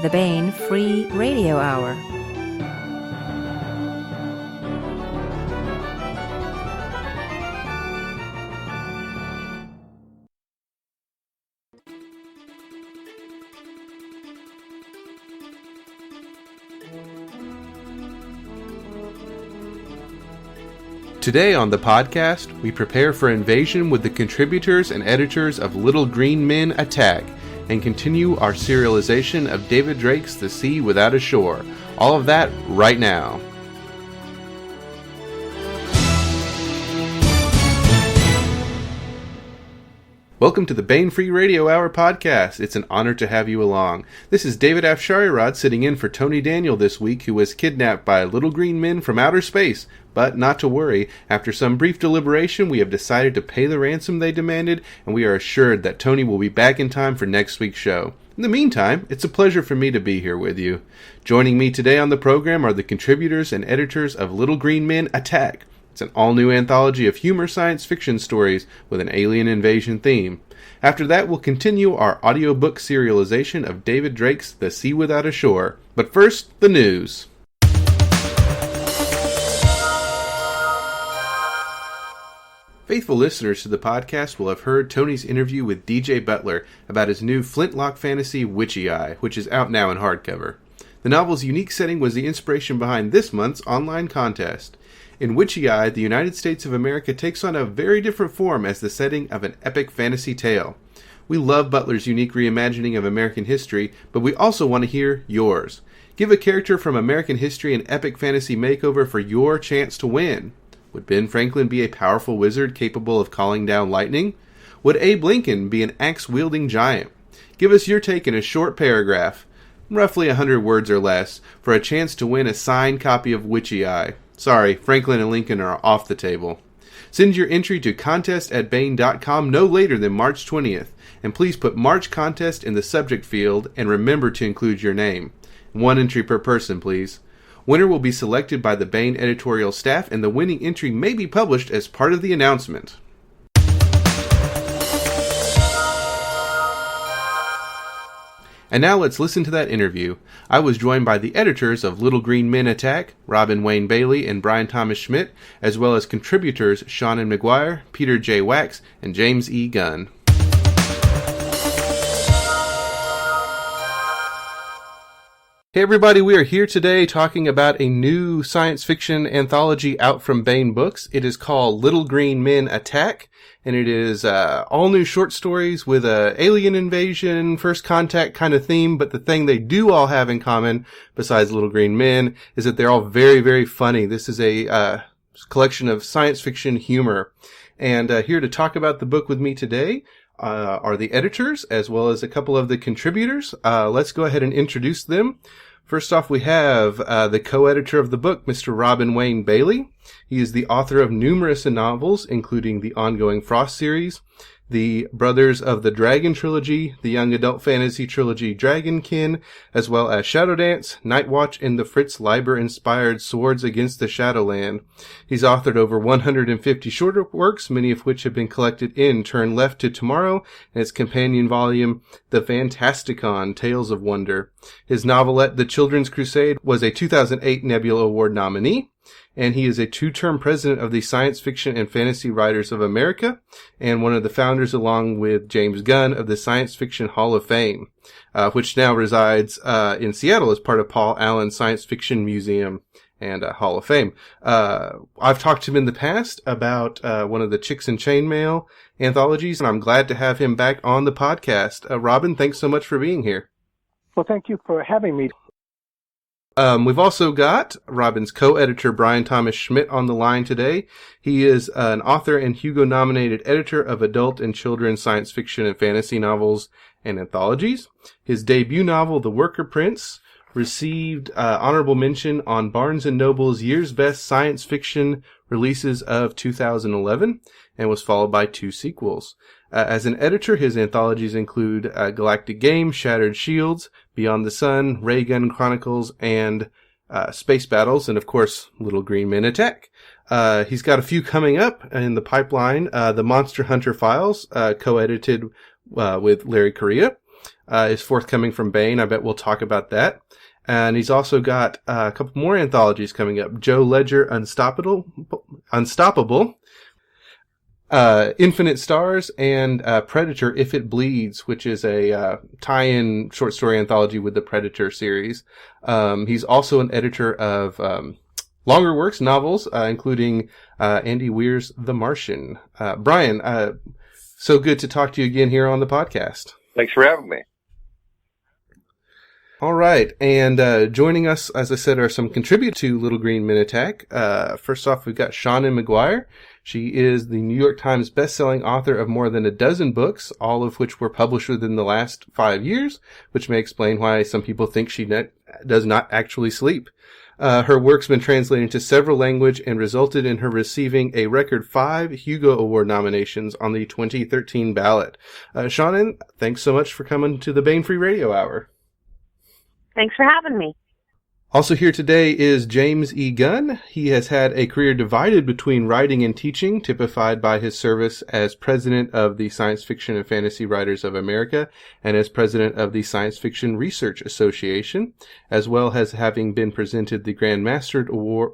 the Baen Free Radio Hour. Today on the podcast, we prepare for invasion with the contributors and editors of Little Green Men Attack, and continue our serialization of David Drake's The Sea Without a Shore. All of that right now. Welcome to the Baen Free Radio Hour podcast. It's an honor to have you along. This is David Afsharirad sitting in for Tony Daniel this week, who was kidnapped by little green men from outer space. But not to worry, after some brief deliberation, we have decided to pay the ransom they demanded, and we are assured that Tony will be back in time for next week's show. In the meantime, it's a pleasure for me to be here with you. Joining me today on the program are the contributors and editors of Little Green Men Attack. It's an all-new anthology of humorous science fiction stories with an alien invasion theme. After that, we'll continue our audiobook serialization of David Drake's The Sea Without a Shore. But first, the news. Faithful listeners to the podcast will have heard Tony's interview with DJ Butler about his new flintlock fantasy Witchy Eye, which is out now in hardcover. The novel's unique setting was the inspiration behind this month's online contest. In Witchy Eye, the United States of America takes on a very different form as the setting of an epic fantasy tale. We love Butler's unique reimagining of American history, but we also want to hear yours. Give a character from American history an epic fantasy makeover for your chance to win. Would Ben Franklin be a powerful wizard capable of calling down lightning? Would Abe Lincoln be an axe-wielding giant? Give us your take in a short paragraph, roughly 100 words or less, for a chance to win a signed copy of Witchy Eye. Sorry, Franklin and Lincoln are off the table. Send your entry to contest@baen.com no later than March 20th, and please put March Contest in the subject field and remember to include your name. 1 entry per person, please. Winner will be selected by the Baen editorial staff, and the winning entry may be published as part of the announcement. And now let's listen to that interview. I was joined by the editors of Little Green Men Attack, Robin Wayne Bailey and Bryan Thomas Schmidt, as well as contributors Seanan McGuire, Peter J. Wacks, and James E. Gunn. Hey everybody, we are here today talking about a new science fiction anthology out from Baen Books. It is called Little Green Men Attack, and it is all new short stories with a alien invasion, first contact kind of theme, but the thing they do all have in common, besides Little Green Men, is that they're all very, very funny. This is a collection of science fiction humor. And here to talk about the book with me today are the editors, as well as a couple of the contributors. Let's go ahead and introduce them. First off, we have the co-editor of the book, Mr. Robin Wayne Bailey. He is the author of numerous novels, including the ongoing Frost series, the Brothers of the Dragon trilogy, the young adult fantasy trilogy Dragonkin, as well as Shadowdance, Nightwatch, and the Fritz Leiber-inspired Swords Against the Shadowland. He's authored over 150 shorter works, many of which have been collected in Turn Left to Tomorrow and its companion volume, The Fantasticon, Tales of Wonder. His novelette, The Children's Crusade, was a 2008 Nebula Award nominee. And he is a 2-term president of the Science Fiction and Fantasy Writers of America, and one of the founders, along with James Gunn, of the Science Fiction Hall of Fame, which now resides in Seattle as part of Paul Allen Science Fiction Museum and Hall of Fame. I've talked to him in the past about one of the Chicks and Chainmail anthologies, and I'm glad to have him back on the podcast. Robin, thanks so much for being here. Well, thank you for having me. We've also got Robin's co-editor, Bryan Thomas Schmidt, on the line today. He is an author and Hugo-nominated editor of adult and children's science fiction and fantasy novels and anthologies. His debut novel, The Worker Prince, received honorable mention on Barnes & Noble's Year's Best Science Fiction Releases of 2011, and was followed by 2 sequels. As an editor, his anthologies include Galactic Game, Shattered Shields, Beyond the Sun, Ray Gun Chronicles, and Space Battles, and of course, Little Green Men Attack. He's got a few coming up in the pipeline. The Monster Hunter Files, co-edited with Larry Correia. is forthcoming from Baen. I bet we'll talk about that. And he's also got a couple more anthologies coming up. Joe Ledger, Unstoppable, Infinite Stars, and Predator, If It Bleeds, which is a tie-in short story anthology with the Predator series. He's also an editor of longer works, novels, including Andy Weir's The Martian. Bryan, so good to talk to you again here on the podcast. Thanks for having me. All right, and joining us, as I said, are some contributors to Little Green Men Attack. First off, we've got Seanan McGuire. She is the New York Times bestselling author of more than a dozen books, all of which were published within the last 5 years, which may explain why some people think she does not actually sleep. Her work's been translated into several languages and resulted in her receiving a record 5 Hugo Award nominations on the 2013 ballot. Seanan, thanks so much for coming to the Baen Free Radio Hour. Thanks for having me. Also here today is James E. Gunn. He has had a career divided between writing and teaching, typified by his service as president of the Science Fiction and Fantasy Writers of America and as president of the Science Fiction Research Association, as well as having been presented the Grand Master Award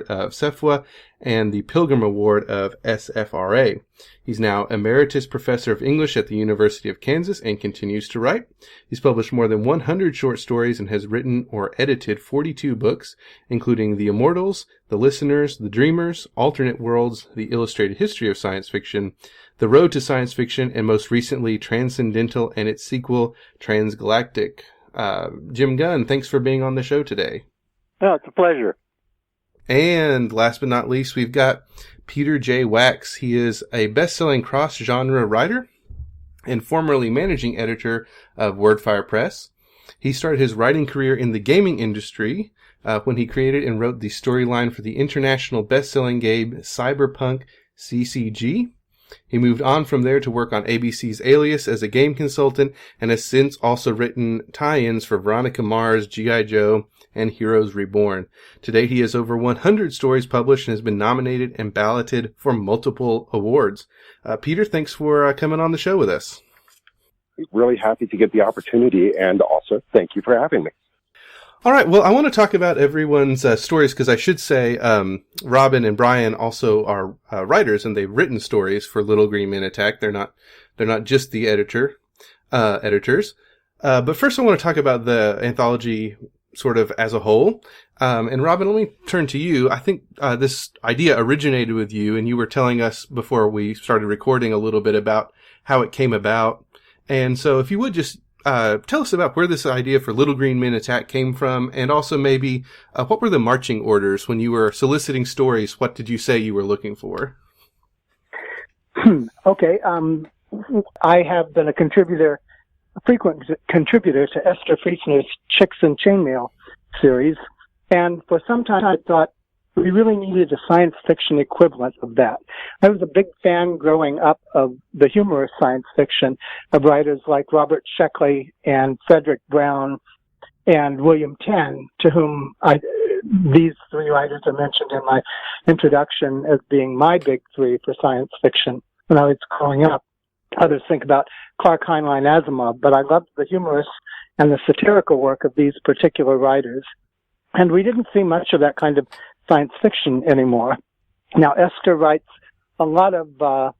of SFWA and the Pilgrim Award of SFRA. He's now Emeritus Professor of English at the University of Kansas and continues to write. He's published more than 100 short stories and has written or edited 42 books, including The Immortals, The Listeners, The Dreamers, Alternate Worlds, The Illustrated History of Science Fiction, The Road to Science Fiction, and most recently Transcendental and its sequel, Transgalactic. Jim Gunn, thanks for being on the show today. Oh, it's a pleasure. And last but not least, we've got Peter J. Wacks. He is a best-selling cross-genre writer and formerly managing editor of Wordfire Press. He started his writing career in the gaming industry when he created and wrote the storyline for the international best-selling game Cyberpunk CCG. He moved on from there to work on ABC's Alias as a game consultant and has since also written tie-ins for Veronica Mars, G.I. Joe, and Heroes Reborn. Today he has over 100 stories published and has been nominated and balloted for multiple awards. Peter, thanks for coming on the show with us. Really happy to get the opportunity, and also thank you for having me. All right, well, I want to talk about everyone's stories because I should say Robin and Bryan also are writers, and they've written stories for Little Green Men Attack. They're not just the editors. But first I want to talk about the anthology sort of as a whole. And Robin, let me turn to you. I think this idea originated with you, and you were telling us before we started recording a little bit about how it came about. And so if you would just tell us about where this idea for Little Green Men Attack came from, and also maybe what were the marching orders when you were soliciting stories? What did you say you were looking for? Okay. I have been a frequent contributor to Esther Friesner's Chicks and Chainmail series, and for some time I thought we really needed a science fiction equivalent of that. I was a big fan growing up of the humorous science fiction of writers like Robert Sheckley and Frederick Brown and William Tenn, to whom these three writers are mentioned in my introduction as being my big three for science fiction when I was growing up. Others think about Clark Heinlein Asimov, but I loved the humorous and the satirical work of these particular writers. And we didn't see much of that kind of science fiction anymore. Now, Esther writes a lot of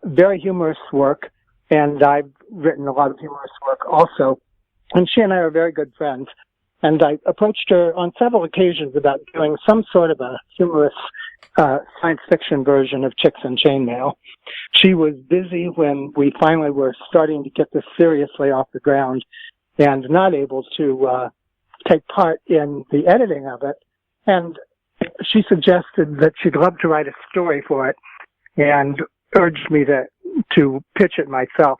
very humorous work, and I've written a lot of humorous work also. And she and I are very good friends. And I approached her on several occasions about doing some sort of a humorous science fiction version of Chicks and Chainmail. She was busy when we finally were starting to get this seriously off the ground and not able to take part in the editing of it. And she suggested that she'd love to write a story for it and urged me to pitch it myself.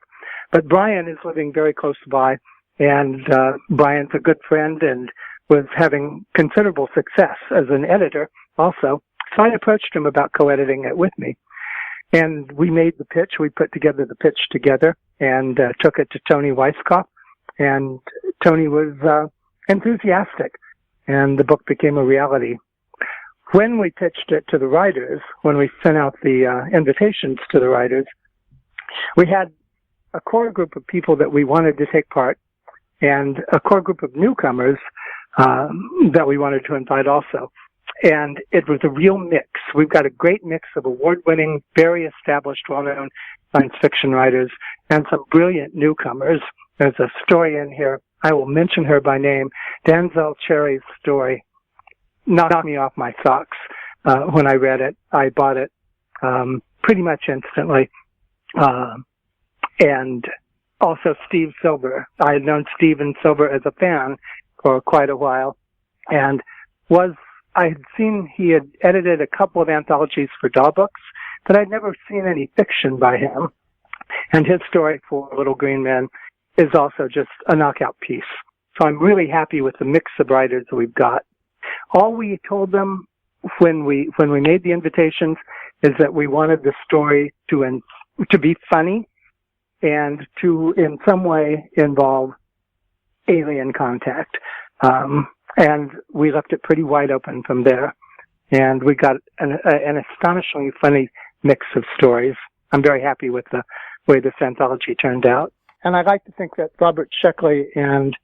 But Bryan is living very close by, and Bryan's a good friend and was having considerable success as an editor also. So I approached him about co-editing it with me. And we made the pitch. We put together the pitch together and took it to Tony Weisskopf. And Tony was enthusiastic, and the book became a reality. When we pitched it to the writers, when we sent out the invitations to the writers, we had a core group of people that we wanted to take part, and a core group of newcomers that we wanted to invite also. And it was a real mix. We've got a great mix of award-winning, very established, well-known science fiction writers and some brilliant newcomers. There's a story in here. I will mention her by name. Denzel Cherry's story knocked me off my socks when I read it. I bought it pretty much instantly. And also Steve Silver. I had known Steven Silver as a fan for quite a while, and I had seen he had edited a couple of anthologies for DAW books, but I'd never seen any fiction by him. And his story for Little Green Men is also just a knockout piece. So I'm really happy with the mix of writers that we've got. All we told them when we made the invitations is that we wanted the story to be funny and to in some way involve alien contact. And we left it pretty wide open from there. And we got an astonishingly funny mix of stories. I'm very happy with the way this anthology turned out. And I'd like to think that Robert Sheckley and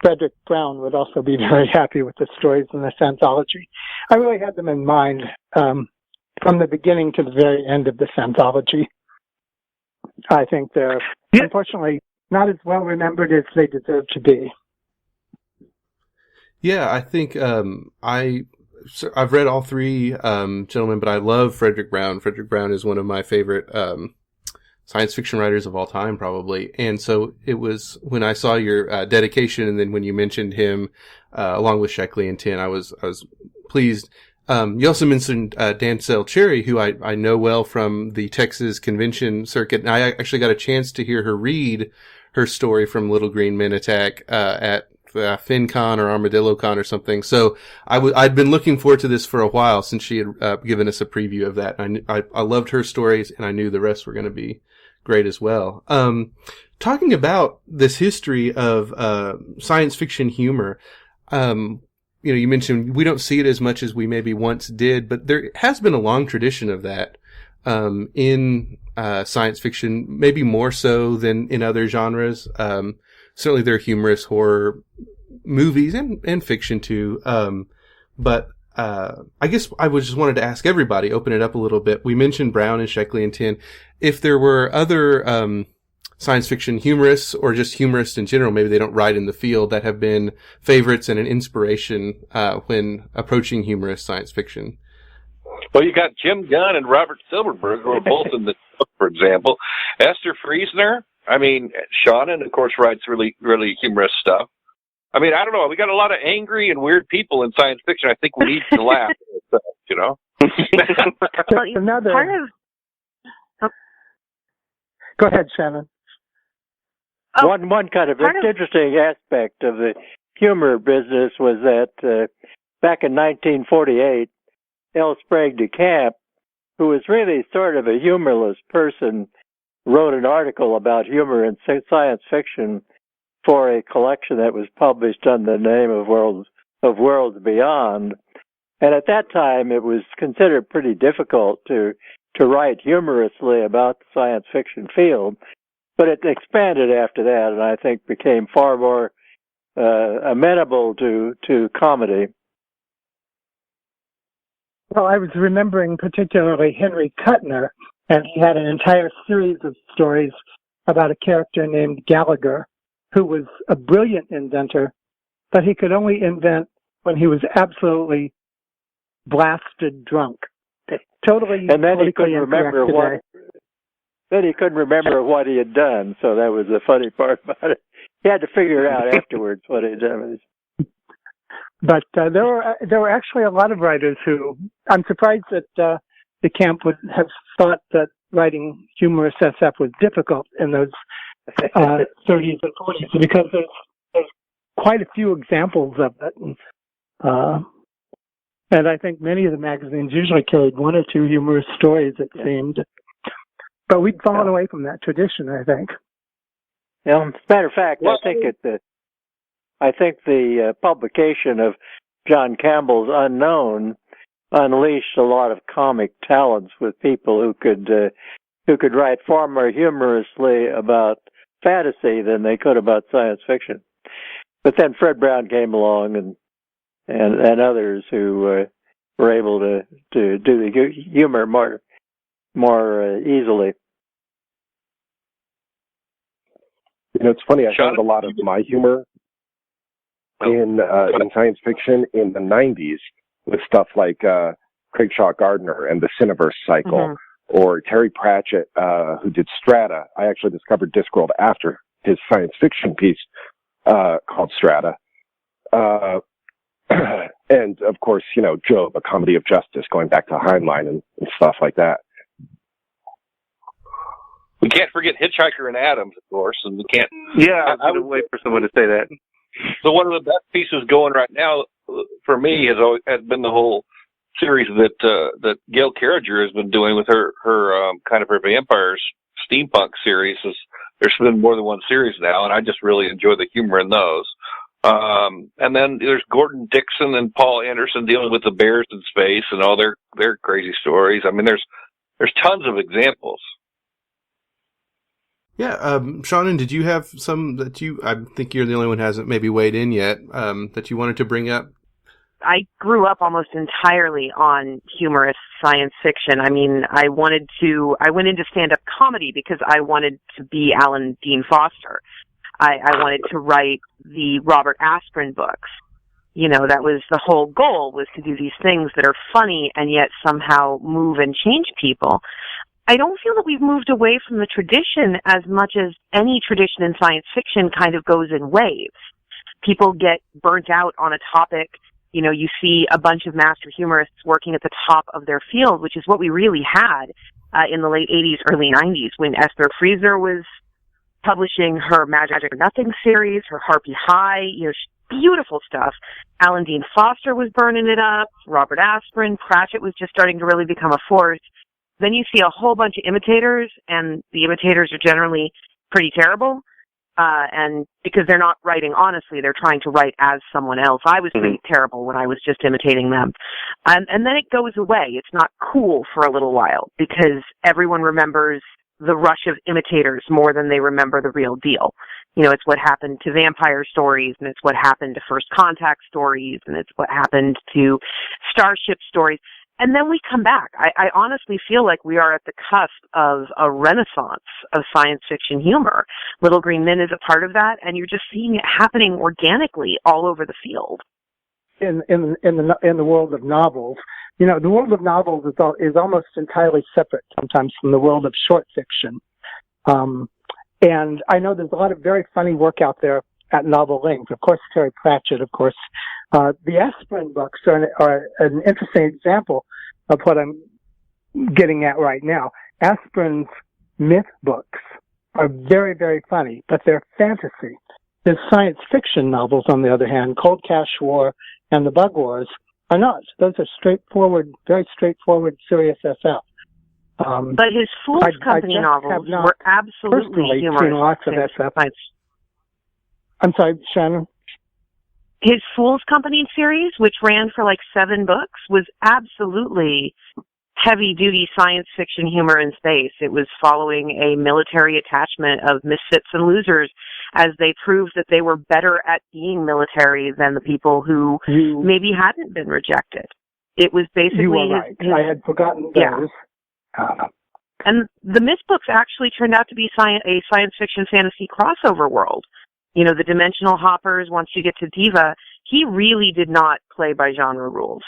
Frederick Brown would also be very happy with the stories in this anthology. I really had them in mind from the beginning to the very end of this anthology. I think they're unfortunately not as well remembered as they deserve to be. Yeah, I think I've read all three gentlemen, but I love Frederick Brown. Frederick Brown is one of my favorite science fiction writers of all time, probably. And so it was when I saw your dedication, and then when you mentioned him along with Sheckley and Tin, I was pleased. You also mentioned Denzel Cherry, who I know well from the Texas convention circuit, and I actually got a chance to hear her read her story from Little Green Men Attack at FinCon or ArmadilloCon or something. So I'd been looking forward to this for a while since she had given us a preview of that. I loved her stories, and I knew the rest were going to be great as well. Talking about this history of science fiction humor, you mentioned we don't see it as much as we maybe once did, but there has been a long tradition of that in science fiction, maybe more so than in other genres. Certainly there are humorous horror movies and fiction too. But I guess I just wanted to ask everybody, open it up a little bit. We mentioned Brown and Sheckley and Tin. If there were other science fiction humorists or just humorists in general, maybe they don't write in the field, that have been favorites and an inspiration when approaching humorous science fiction. Well, you got Jim Gunn and Robert Silverberg, who are both in the book, for example. Esther Friesner. I mean, Seanan, of course, writes really, really humorous stuff. I mean, I don't know. We got a lot of angry and weird people in science fiction. I think we need to laugh at stuff, you know? Go ahead, Shannon. One kind of interesting aspect of the humor business was that back in 1948, L. Sprague de Camp, who was really sort of a humorless person, wrote an article about humor in science fiction for a collection that was published under the name of Worlds Beyond. And at that time, it was considered pretty difficult to write humorously about the science fiction field. But it expanded after that, and I think became far more amenable to comedy. Well, I was remembering particularly Henry Kuttner, and he had an entire series of stories about a character named Gallagher, who was a brilliant inventor, but he could only invent when he was absolutely blasted drunk. Totally. And then he couldn't remember what. Then he couldn't remember what he had done, so that was the funny part about it. He had to figure it out afterwards what he had done. But there were actually a lot of writers who, I'm surprised that the camp would have thought that writing humorous SF was difficult in those 30s and 40s, because there's quite a few examples of it. And I think many of the magazines usually carried one or two humorous stories, it seemed. But we'd fallen away from that tradition, I think. Yeah, as a matter of fact, I think the publication of John Campbell's Unknown unleashed a lot of comic talents with people who could write far more humorously about fantasy than they could about science fiction. But then Fred Brown came along and others who were able to do the humor more easily. You know, it's funny. I found a lot of my humor in science fiction in the 90s with stuff like Craig Shaw Gardner and the Cineverse cycle, or Terry Pratchett, who did Strata. I actually discovered Discworld after his science fiction piece called Strata. And, of course, you know, Job, A Comedy of Justice, going back to Heinlein and stuff like that. We can't forget Hitchhiker and Adams, of course, and we can't... Yeah, I would wait for someone to say that. So one of the best pieces going right now, for me, has been the whole series that Gail Carriger has been doing with her kind of her vampires steampunk series. There's been more than one series now, and I just really enjoy the humor in those. And then there's Gordon Dixon and Paul Anderson dealing with the bears in space and all their crazy stories. I mean, there's tons of examples. Yeah, Shannon, did you have some that I think you're the only one who hasn't maybe weighed in yet, that you wanted to bring up? I grew up almost entirely on humorous science fiction. I mean, I went into stand-up comedy because I wanted to be Alan Dean Foster. I wanted to write the Robert Asprin books. You know, that was the whole goal, was to do these things that are funny and yet somehow move and change people. I don't feel that we've moved away from the tradition as much as any tradition in science fiction kind of goes in waves. People get burnt out on a topic. You know, you see a bunch of master humorists working at the top of their field, which is what we really had in the late 80s, early 90s, when Esther Frieser was publishing her Magic or Nothing series, her Harpy High, you know, beautiful stuff. Alan Dean Foster was burning it up. Robert Asprin, Pratchett was just starting to really become a force. Then you see a whole bunch of imitators, and the imitators are generally pretty terrible. And because they're not writing honestly, they're trying to write as someone else. I was pretty terrible when I was just imitating them. And then it goes away. It's not cool for a little while because everyone remembers the rush of imitators more than they remember the real deal. You know, it's what happened to vampire stories, and it's what happened to First Contact stories, and it's what happened to Starship stories. And then we come back. I honestly feel like we are at the cusp of a renaissance of science fiction humor. Little Green Men is a part of that, and you're just seeing it happening organically all over the field. In the world of novels, you know, the world of novels is almost entirely separate sometimes from the world of short fiction. And I know there's a lot of very funny work out there at novel length. Of course, Terry Pratchett, of course. The Asprin books are an interesting example of what I'm getting at right now. Asprin's myth books are very, very funny, but they're fantasy. His science fiction novels, on the other hand, Cold Cash War and The Bug Wars, are not. Those are straightforward, very straightforward, serious SF. But his Fool's Company novels were absolutely humorous. Seen lots of SF. I'm sorry, Shannon? His Fool's Company series, which ran for like 7 books, was absolutely heavy-duty science fiction humor in space. It was following a military attachment of misfits and losers as they proved that they were better at being military than the people who maybe hadn't been rejected. It was basically... You were right. I had forgotten those. Yeah. And the myth books actually turned out to be a science fiction fantasy crossover world. You know, the dimensional hoppers, once you get to Diva, he really did not play by genre rules.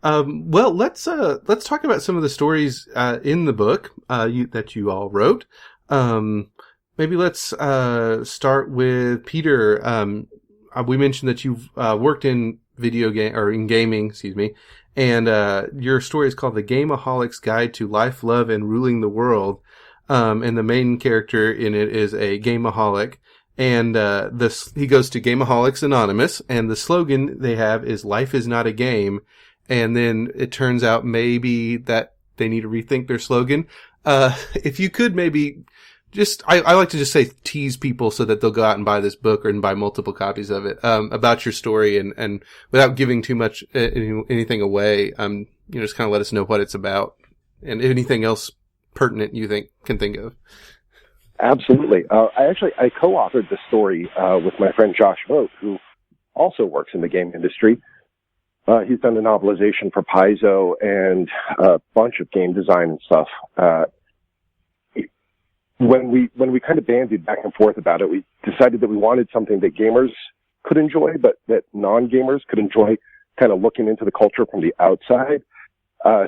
Well, let's talk about some of the stories in the book that you all wrote. Maybe let's start with Peter. We mentioned that you've worked in video game or in gaming, and your story is called "The Gameaholic's Guide to Life, Love, and Ruling the World." And the main character in it is a gameaholic, and he goes to Gameaholics Anonymous, and the slogan they have is "Life is not a game." And then it turns out maybe that they need to rethink their slogan. If you could maybe I like to just say tease people so that they'll go out and buy this book or buy multiple copies of it, about your story and without giving too much anything away, just kind of let us know what it's about and anything else pertinent you can think of. Absolutely. I co-authored the story with my friend Josh Vogt, who also works in the game industry. He's done the novelization for Paizo and a bunch of game design and stuff. When we kind of bandied back and forth about it, we decided that we wanted something that gamers could enjoy, but that non-gamers could enjoy, kind of looking into the culture from the outside.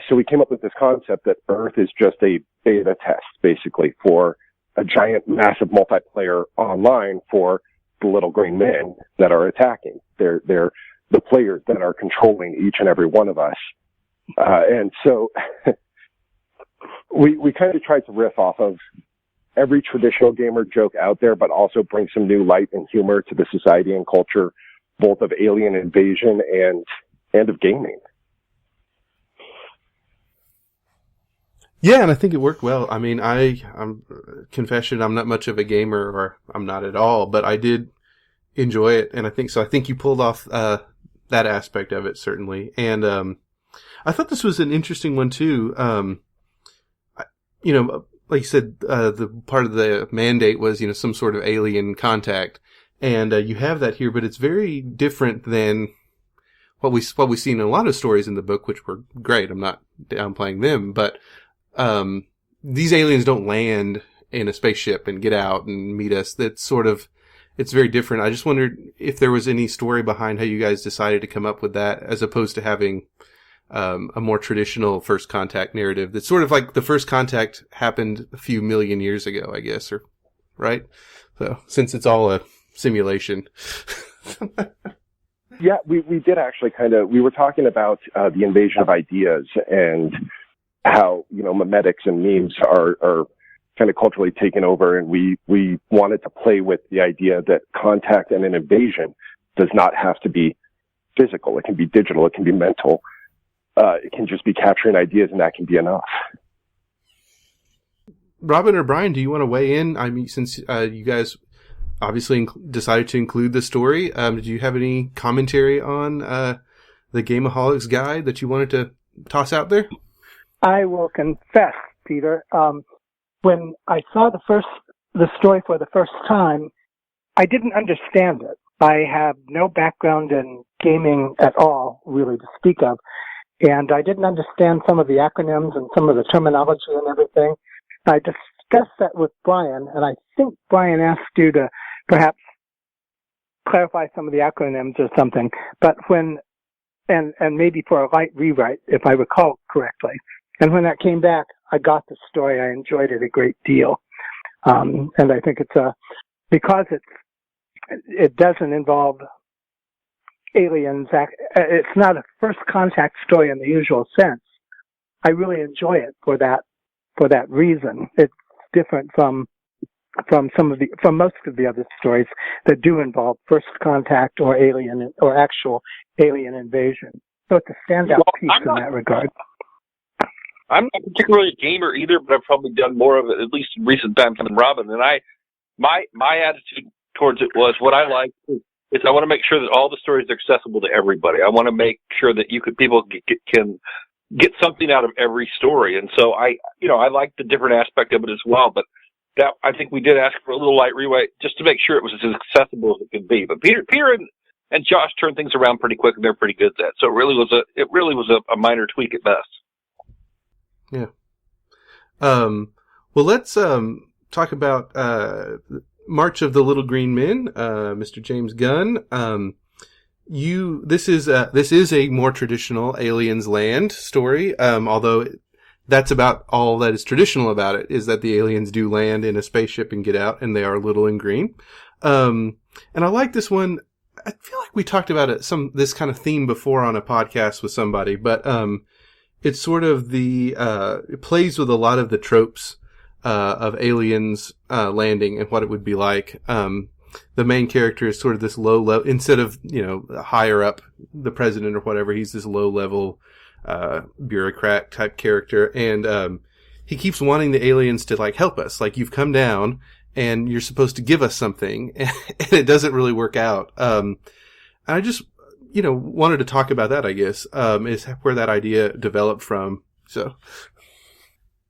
So we came up with this concept that Earth is just a beta test, basically, for a giant, massive multiplayer online for the little green men that are attacking. They're the players that are controlling each and every one of us. And so we kind of tried to riff off of every traditional gamer joke out there, but also bring some new light and humor to the society and culture, both of alien invasion and of gaming. Yeah, and I think it worked well. I mean, I'm confession, I'm not much of a gamer, or I'm not at all, but I did enjoy it, and I think you pulled off that aspect of it, certainly. And I thought this was an interesting one too. Like you said, the part of the mandate was, some sort of alien contact, and you have that here, but it's very different than what we see in a lot of stories in the book, which were great. I'm not downplaying them, but these aliens don't land in a spaceship and get out and meet us. It's very different. I just wondered if there was any story behind how you guys decided to come up with that, as opposed to having a more traditional first contact narrative. That's sort of like the first contact happened a few million years ago, I guess, or right? So since it's all a simulation. Yeah, we did actually we were talking about the invasion of ideas and how, memetics and memes are kind of culturally taken over, and we wanted to play with the idea that contact and an invasion does not have to be physical. It can be digital. It can be mental. It can just be capturing ideas, and that can be enough. Robin or Bryan, do you want to weigh in? I mean, since you guys obviously decided to include the story, did you have any commentary on the Gameaholics guide that you wanted to toss out there? I will confess, Peter, when I saw the story for the first time, I didn't understand it. I have no background in gaming at all, really, to speak of, and I didn't understand some of the acronyms and some of the terminology and everything. I discussed that with Bryan, and I think Bryan asked you to perhaps clarify some of the acronyms or something, but and maybe for a light rewrite, if I recall correctly. And when that came back, I got the story. I enjoyed it a great deal. And I think because it doesn't involve aliens, it's not a first contact story in the usual sense. I really enjoy it for that reason. It's different from most of the other stories that do involve first contact or actual alien invasion. So it's a standout piece in that regard. I'm not particularly a gamer either, but I've probably done more of it, at least in recent times, than Robin. And my attitude towards it was, what I like is I want to make sure that all the stories are accessible to everybody. I want to make sure that people can get something out of every story. And so I like the different aspect of it as well. But that, I think we did ask for a little light rewrite just to make sure it was as accessible as it could be. But Peter and Josh turned things around pretty quick, and they're pretty good at that. So it really was a minor tweak at best. Yeah. Well, let's talk about March of the Little Green Men, Mr. James Gunn. This is a more traditional Aliens Land story, although that's about all that is traditional about it, is that the aliens do land in a spaceship and get out, and they are little and green. And I like this one. I feel like we talked about this kind of theme before on a podcast with somebody, but it's sort of it plays with a lot of the tropes of aliens landing and what it would be like. The main character is sort of this low level, instead of, higher up, the president or whatever, he's this low level bureaucrat type character, and he keeps wanting the aliens to help us, you've come down and you're supposed to give us something, and it doesn't really work out. And I just wanted to talk about that, I guess, is where that idea developed from. So,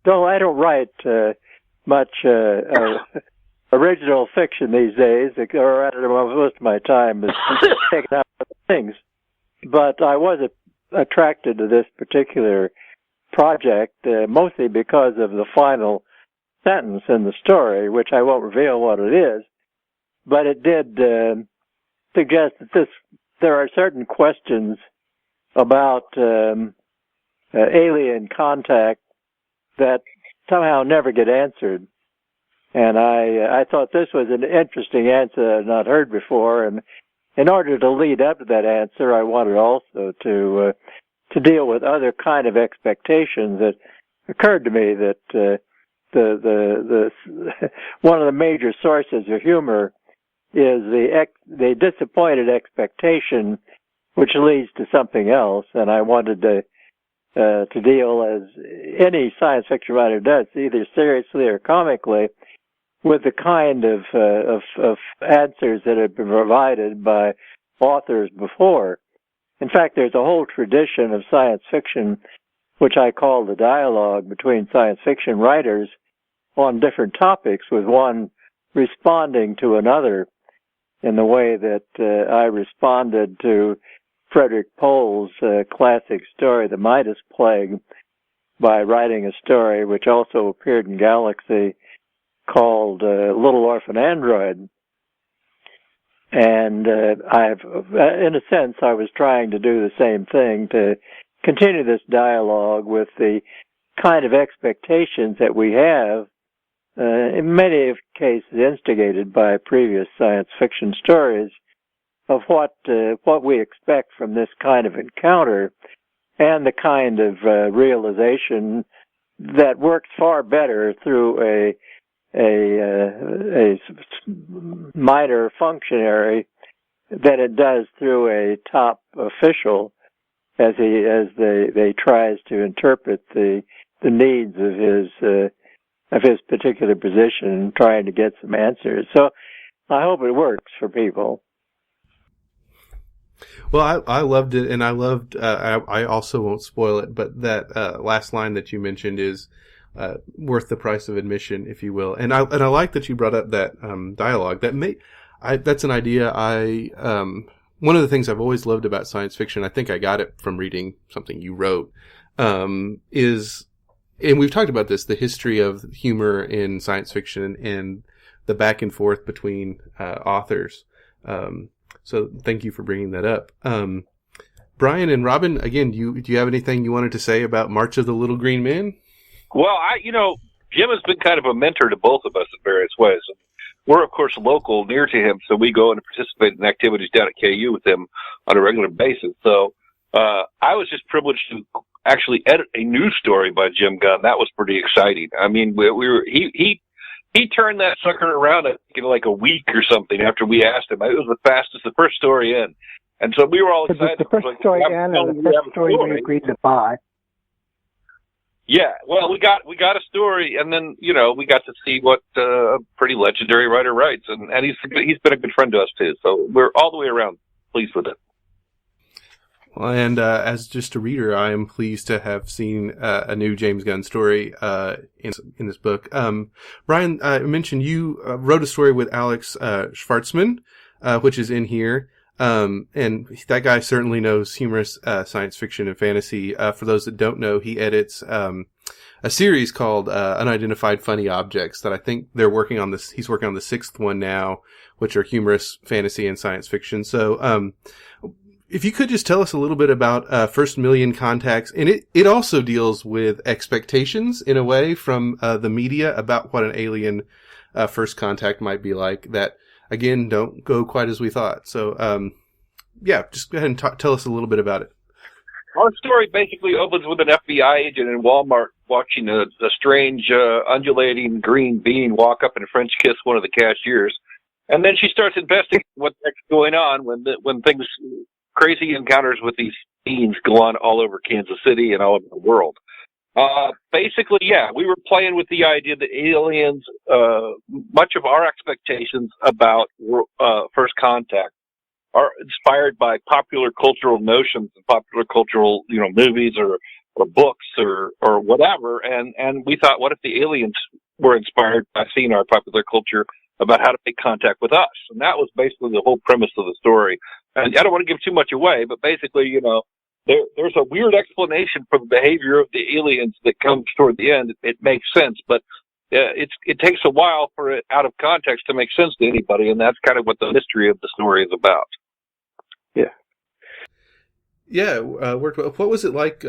though I don't write much original fiction these days, or rather most of my time is taken out of things. But I was attracted to this particular project mostly because of the final sentence in the story, which I won't reveal what it is, but it did suggest that there are certain questions about alien contact that somehow never get answered. And I thought this was an interesting answer I'd not heard before, and in order to lead up to that answer, I wanted also to deal with other kind of expectations that occurred to me that the one of the major sources of humor is the disappointed expectation, which leads to something else. And I wanted to deal, as any science fiction writer does, either seriously or comically, with the kind of answers that have been provided by authors before. In fact, there's a whole tradition of science fiction, which I call the dialogue between science fiction writers on different topics, with one responding to another in the way that I responded to Frederick Pohl's classic story, The Midas Plague, by writing a story which also appeared in Galaxy called Little Orphan Android. And in a sense, I was trying to do the same thing, to continue this dialogue with the kind of expectations that we have, in many cases instigated by previous science fiction stories, of what we expect from this kind of encounter, and the kind of realization that works far better through a minor functionary than it does through a top official, as they tries to interpret the needs of his particular position and trying to get some answers. So I hope it works for people. Well, I loved it, and I loved. I also won't spoil it, but that last line that you mentioned is worth the price of admission, if you will. And I like that you brought up that dialogue. That's an idea. One of the things I've always loved about science fiction, I think I got it from reading something you wrote, is, and we've talked about this, the history of humor in science fiction and the back and forth between authors. So thank you for bringing that up. Bryan and Robin, again, do you have anything you wanted to say about March of the Little Green Men? Well, Jim has been kind of a mentor to both of us in various ways. We're, of course, local, near to him, so we go and participate in activities down at KU with him on a regular basis. So I was just privileged to actually edit a news story by Jim Gunn. That was pretty exciting. I mean, he turned that sucker around in like a week or something after we asked him. It was the fastest, the first story in. And so we were all excited. The first story in and the first story we agreed to buy. Yeah, well, we got a story, and then we got to see what a pretty legendary writer writes, and he's been a good friend to us too. So we're all the way around pleased with it. Well, and as just a reader, I am pleased to have seen a new James Gunn story in this book. Bryan, I mentioned you wrote a story with Alex Schwartzman, which is in here. And that guy certainly knows humorous science fiction and fantasy. For those that don't know, he edits a series called Unidentified Funny Objects that I think they're working on this. He's working on the 6th one now, which are humorous fantasy and science fiction. So if you could just tell us a little bit about First Million Contacts. And it also deals with expectations in a way from the media about what an alien first contact might be like that, again, don't go quite as we thought. So, just go ahead and tell us a little bit about it. Our story basically opens with an FBI agent in Walmart watching a strange, undulating green bean walk up and French kiss one of the cashiers. And then she starts investigating what's going on when things, crazy encounters with these beans go on all over Kansas City and all over the world. Basically, we were playing with the idea that aliens, much of our expectations about first contact are inspired by popular cultural notions and popular cultural, movies or books or whatever. And we thought, what if the aliens were inspired by seeing our popular culture about how to make contact with us? And that was basically the whole premise of the story. And I don't want to give too much away, but basically, there's a weird explanation for the behavior of the aliens that comes toward the end. It makes sense, but it takes a while for it out of context to make sense to anybody, and that's kind of what the mystery of the story is about. Yeah, worked well. What was it like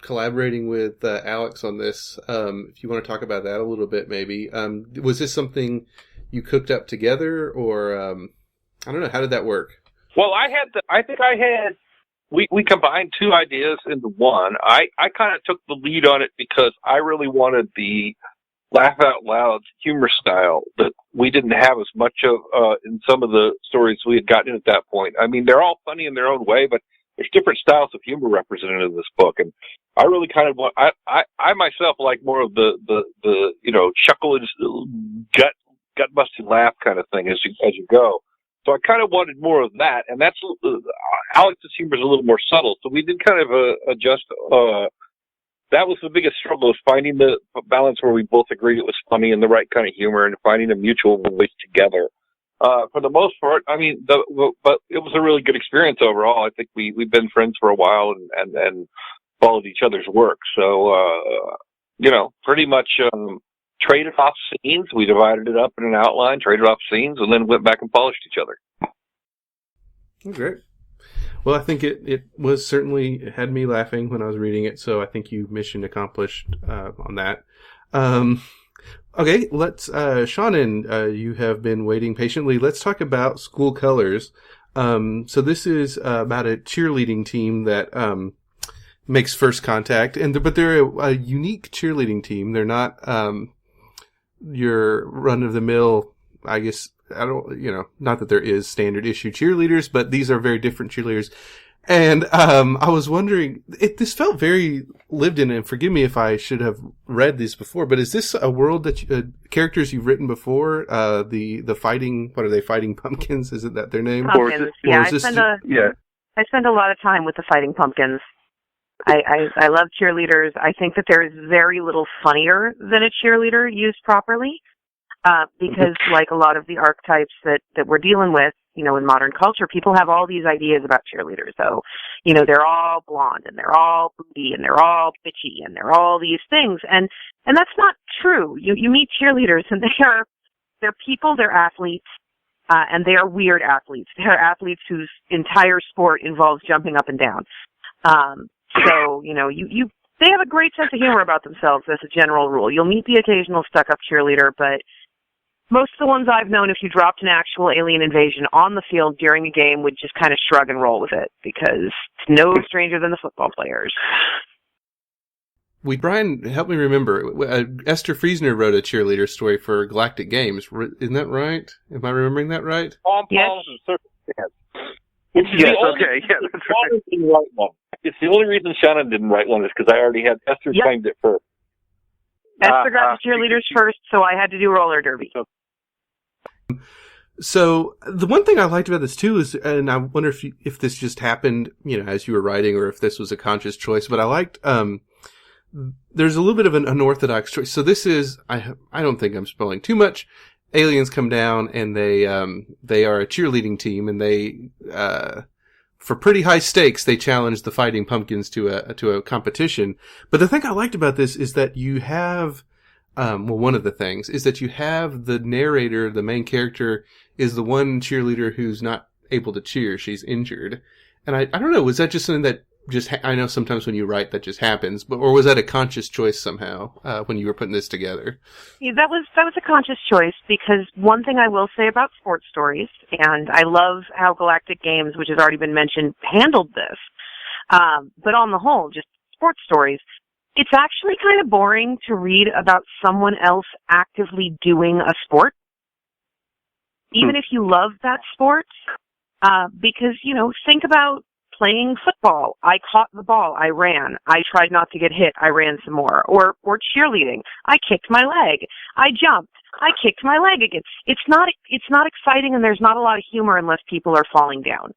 collaborating with Alex on this? If you want to talk about that a little bit, maybe. Was this something you cooked up together, or I don't know, how did that work? Well, we combined two ideas into one. I kind of took the lead on it because I really wanted the laugh out loud humor style that we didn't have as much of in some of the stories we had gotten at that point. I mean, they're all funny in their own way, but there's different styles of humor represented in this book, and I really kind of want. I myself like more of the chuckle and gut busting laugh kind of thing as you go. So I kind of wanted more of that, and that's Alex's humor is a little more subtle. So we did kind of adjust. That was the biggest struggle, is finding the balance where we both agreed it was funny and the right kind of humor, and finding a mutual voice together. For the most part, I mean, but it was a really good experience overall. I think we've been friends for a while and followed each other's work. So, pretty much traded off scenes. We divided it up in an outline, traded off scenes, and then went back and polished each other. Great. Well, I think it was certainly had me laughing when I was reading it, so I think you mission accomplished on that. Okay, let's, Seanan, you have been waiting patiently. Let's talk about School Colors. So this is about a cheerleading team that makes first contact, but they're a unique cheerleading team. They're not your run-of-the-mill, I guess. Not that there is standard issue cheerleaders, but these are very different cheerleaders. And I was wondering, this felt very lived in, and forgive me if I should have read this before, but is this a world that characters you've written before? The fighting, what are they, Fighting Pumpkins? Isn't that their name? Pumpkins. I spend a lot of time with the Fighting Pumpkins. I love cheerleaders. I think that there is very little funnier than a cheerleader used properly. Because like a lot of the archetypes that we're dealing with, in modern culture, people have all these ideas about cheerleaders. So, they're all blonde and they're all booty and they're all bitchy and they're all these things. And that's not true. You meet cheerleaders and they're people, they're athletes, and they are weird athletes. They're athletes whose entire sport involves jumping up and down. So, they have a great sense of humor about themselves as a general rule. You'll meet the occasional stuck-up cheerleader, but most of the ones I've known, if you dropped an actual alien invasion on the field during a game, would just kind of shrug and roll with it, because it's no stranger than the football players. Brian, help me remember. Esther Friesner wrote a cheerleader story for Galactic Games. Isn't that right? Am I remembering that right? Yes. It's the only reason Shannon didn't write one is because I already had Esther claimed it first. Esther got the cheerleaders first, so I had to do roller derby. So the one thing I liked about this too is, and I wonder if this just happened, as you were writing, or if this was a conscious choice, but I liked, there's a little bit of an unorthodox choice. So this is, I don't think I'm spoiling too much. Aliens come down and they are a cheerleading team, and they, for pretty high stakes, they challenge the Fighting Pumpkins to a competition. But the thing I liked about this is that you have, one of the things is that you have the narrator, the main character, is the one cheerleader who's not able to cheer. She's injured. And I don't know, was that just something that I know sometimes when you write that just happens, or was that a conscious choice somehow, when you were putting this together? Yeah, that was a conscious choice, because one thing I will say about sports stories, and I love how Galactic Games, which has already been mentioned, handled this, but on the whole, just sports stories, it's actually kind of boring to read about someone else actively doing a sport, even if you love that sport, because, think about playing football. I caught the ball. I ran. I tried not to get hit. I ran some more. Or cheerleading. I kicked my leg. I jumped. I kicked my leg again. It's not exciting, and there's not a lot of humor unless people are falling down.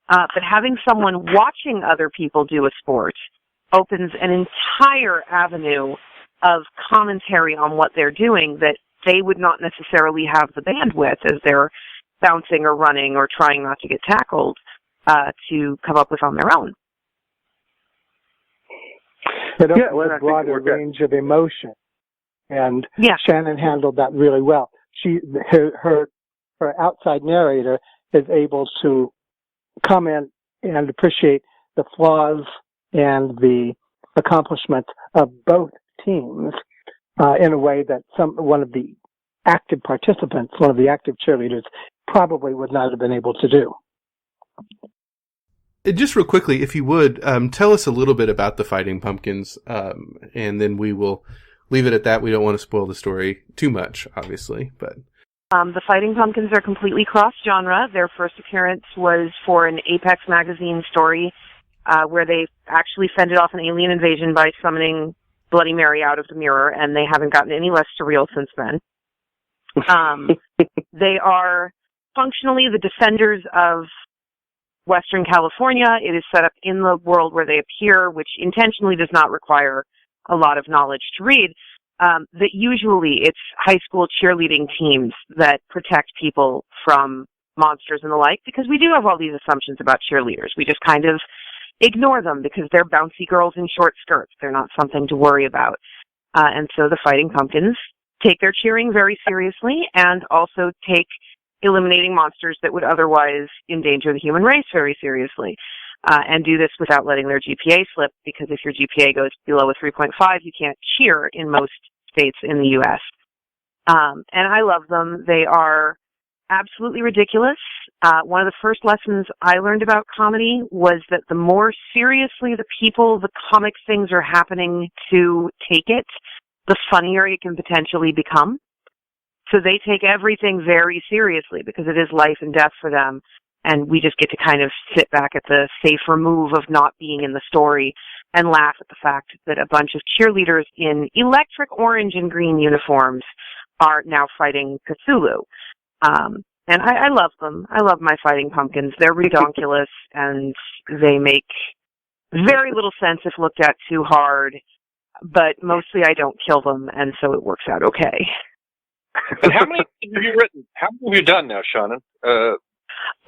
But having someone watching other people do a sport opens an entire avenue of commentary on what they're doing that they would not necessarily have the bandwidth as they're bouncing or running or trying not to get tackled to come up with on their own. It opens a broader range of emotion, and Shannon handled that really well. Her outside narrator is able to comment and appreciate the flaws and the accomplishments of both teams in a way that one of the active participants, one of the active cheerleaders, probably would not have been able to do. Just real quickly, if you would, tell us a little bit about the Fighting Pumpkins, and then we will leave it at that. We don't want to spoil the story too much, obviously, but... The Fighting Pumpkins are completely cross-genre. Their first appearance was for an Apex magazine story where they actually fended off an alien invasion by summoning Bloody Mary out of the mirror, and they haven't gotten any less surreal since then. They are functionally the defenders of Western California. It is set up in the world where they appear, which intentionally does not require a lot of knowledge to read. That usually it's high school cheerleading teams that protect people from monsters and the like, because we do have all these assumptions about cheerleaders. We just kind of ignore them because they're bouncy girls in short skirts. They're not something to worry about. And so the Fighting Pumpkins take their cheering very seriously and also take eliminating monsters that would otherwise endanger the human race very seriously. And do this without letting their GPA slip, because if your GPA goes below a 3.5, you can't cheer in most states in the U.S. And I love them. They are absolutely ridiculous. One of the first lessons I learned about comedy was that the more seriously the people, the comic things are happening to take it, the funnier it can potentially become. So they take everything very seriously because it is life and death for them. And we just get to kind of sit back at the safer move of not being in the story and laugh at the fact that a bunch of cheerleaders in electric orange and green uniforms are now fighting Cthulhu. And I love them. I love my Fighting Pumpkins. They're redonkulous, and they make very little sense if looked at too hard, but mostly I don't kill them, and so it works out okay. And how many have you written? How many have you done now, Shannon?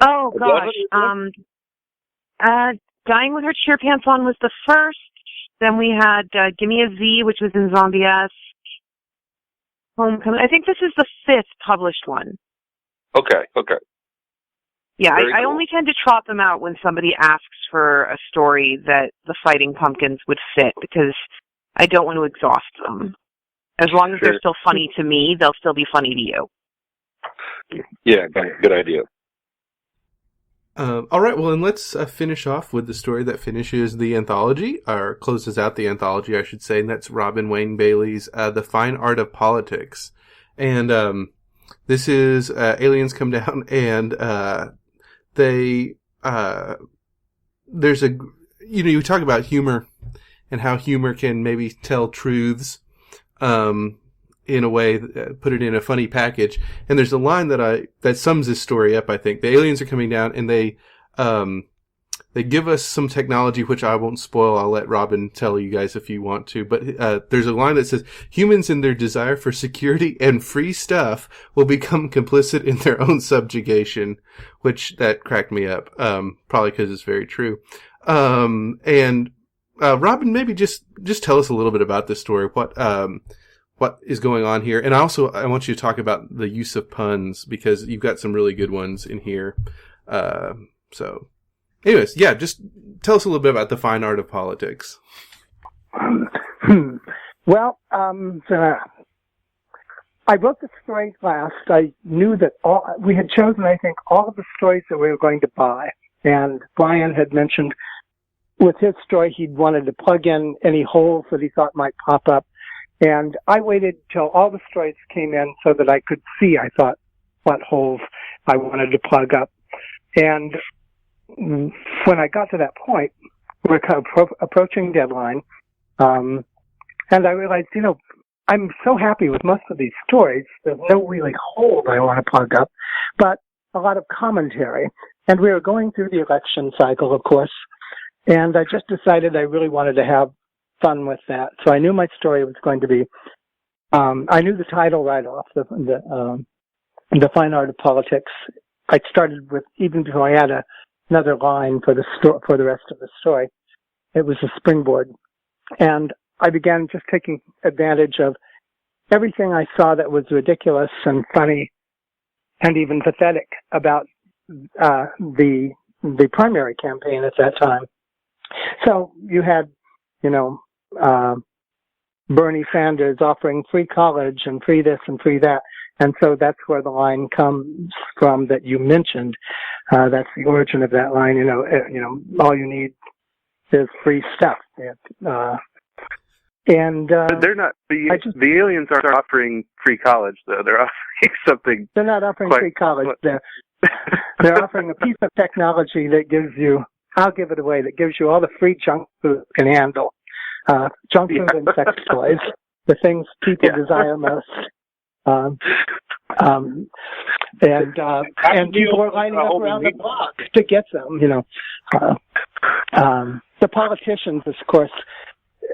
Oh, gosh. Dying with Her Cheer Pants On was the first. Then we had Gimme a Z, which was in Zombie-esque. Homecoming. I think this is the 5th published one. Okay. Yeah, I only tend to trot them out when somebody asks for a story that the Fighting Pumpkins would fit, because I don't want to exhaust them. As long as they're still funny to me, they'll still be funny to you. Yeah, good idea. All right, well, and let's finish off with the story that finishes the anthology, or closes out the anthology, I should say, and that's Robin Wayne Bailey's The Fine Art of Politics. And this is aliens come down, and there's a, you talk about humor and how humor can maybe tell truths in a way, put it in a funny package. And there's a line that sums this story up, I think. The aliens are coming down, and they give us some technology, which I won't spoil. I'll let Robin tell you guys if you want to. But there's a line that says, humans in their desire for security and free stuff will become complicit in their own subjugation, which that cracked me up, probably because it's very true. And Robin, maybe just tell us a little bit about this story. What is going on here? And I want you to talk about the use of puns, because you've got some really good ones in here. So anyways, yeah, just tell us a little bit about The Fine Art of Politics. Well, I wrote the story last. I knew that we had chosen, I think, all of the stories that we were going to buy. And Bryan had mentioned with his story, he'd wanted to plug in any holes that he thought might pop up. And I waited till all the stories came in so that I could see, I thought, what holes I wanted to plug up. And when I got to that point, we're kind of approaching deadline. And I realized, I'm so happy with most of these stories. There's no really hole I want to plug up, but a lot of commentary. And we were going through the election cycle, of course. And I just decided I really wanted to have fun with that. So I knew my story was going to be, I knew the title right off, the Fine Art of Politics. I started with, even before I had another line for the rest of the story, it was a springboard. And I began just taking advantage of everything I saw that was ridiculous and funny and even pathetic about the primary campaign at that time. So you had, Bernie Sanders offering free college and free this and free that. And so that's where the line comes from that you mentioned. That's the origin of that line. All you need is free stuff. But they're not. The aliens aren't offering free college, though. They're offering something. They're not offering free college. They're offering a piece of technology that gives you. I'll give it away. That gives you all the free junk food you can handle. Junk food and sex toys, the things people desire most. And people are lining up around the block to get them. The politicians, of course.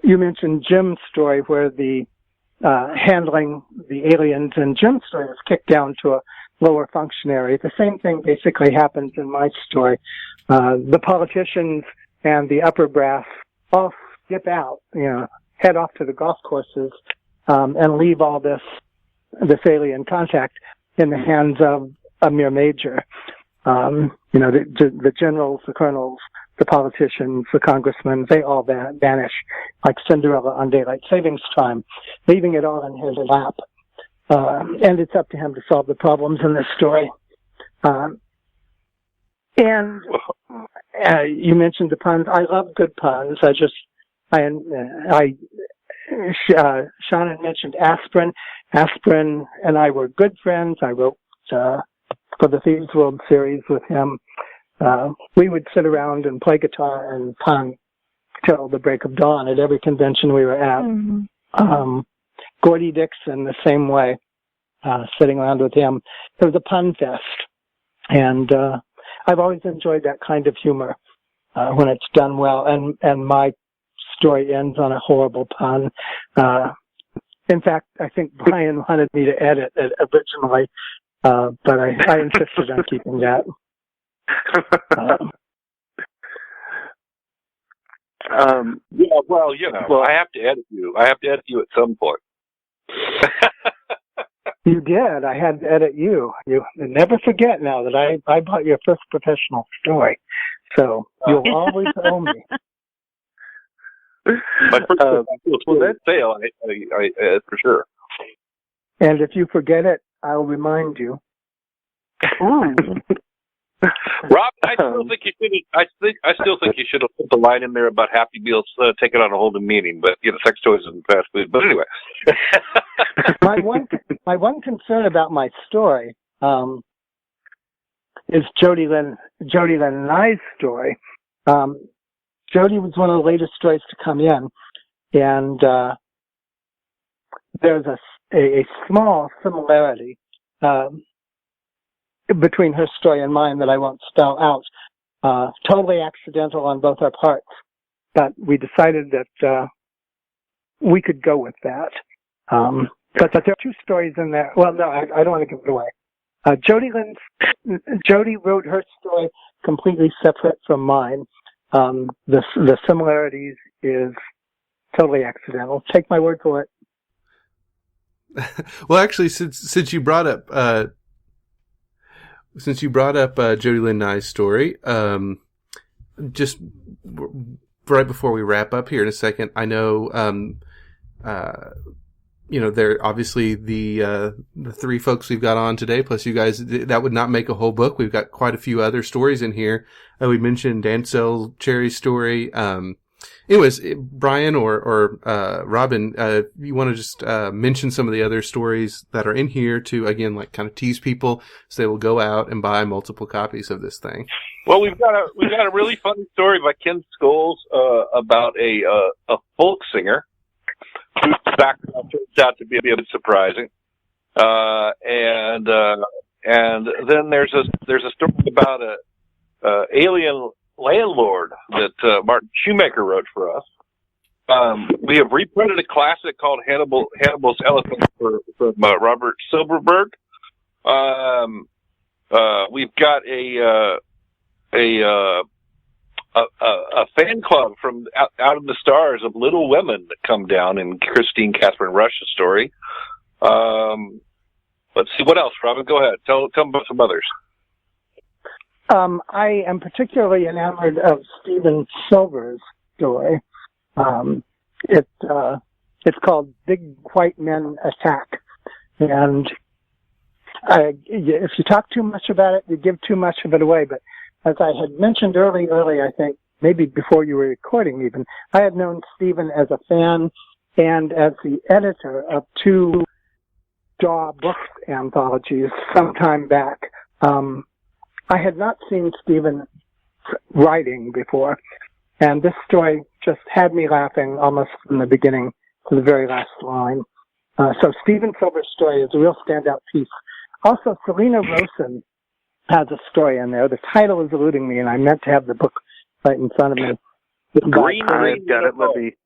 You mentioned Jim's story where the handling the aliens in Jim's story was kicked down to a lower functionary. The same thing basically happens in my story. The politicians and the upper brass all skip out, head off to the golf courses, and leave all this alien contact in the hands of a mere major. The generals, the colonels, the politicians, the congressmen, they all vanish like Cinderella on daylight savings time, leaving it all in his lap. And it's up to him to solve the problems in this story. And you mentioned the puns. I love good puns. Seanan mentioned aspirin. Aspirin and I were good friends. I wrote for the Thieves World series with him. We would sit around and play guitar and pun till the break of dawn at every convention we were at. Mm-hmm. Gordy Dixon, the same way, sitting around with him. It was a pun fest. And I've always enjoyed that kind of humor when it's done well. And my story ends on a horrible pun. In fact, I think Bryan wanted me to edit it originally, but I insisted on keeping that. I have to edit you. I have to edit you at some point. You did. I had to edit you. You never forget now that I bought your first professional story, so you'll always owe me. My first sale, I for sure. And if you forget it, I'll remind you. Rob, I still think you should. I still think you should have put the line in there about Happy Meals taking on a whole new meaning. But sex toys and fast food. But anyway, my one concern about my story is Jody Lynn and I's story. Jody was one of the latest stories to come in, and there's a small similarity between her story and mine that I won't spell out. Totally accidental on both our parts, but we decided that we could go with that. But there are two stories in there. Well, no, I don't want to give it away. Jody wrote her story completely separate from mine. The similarities is totally accidental. Take my word for it. Well, actually, since you brought up Jody Lynn Nye's story, just right before we wrap up here in a second, I know, there obviously the three folks we've got on today, plus you guys, that would not make a whole book. We've got quite a few other stories in here. We mentioned Ansel Cherry's story. Anyways, Bryan or Robin, you want to just mention some of the other stories that are in here to, again, like kind of tease people so they will go out and buy multiple copies of this thing? Well, we've got a really funny story by Ken Scholes about a folk singer whose background turns out to be a bit surprising, and then there's a story about a alien Landlord that Martin Shoemaker wrote for us. We have reprinted a classic called Hannibal's Elephant from Robert Silverberg. We've got a fan club from out of the stars of Little Women that come down in Christine Catherine Rush's story. Let's see what else. Robin, go ahead. Tell them about some others. I am particularly enamored of Stephen Silver's story. It's called Big White Men Attack, and if you talk too much about it, you give too much of it away. But as I had mentioned early, I think maybe before you were recording even, I had known Stephen as a fan and as the editor of 2 Daw Books anthologies some time back. I had not seen Stephen writing before, and this story just had me laughing almost from the beginning to the very last line. So Stephen Silver's story is a real standout piece. Also, Selena Rosen has a story in there. The title is eluding me, and I meant to have the book right in front of me. Green got it, Libby.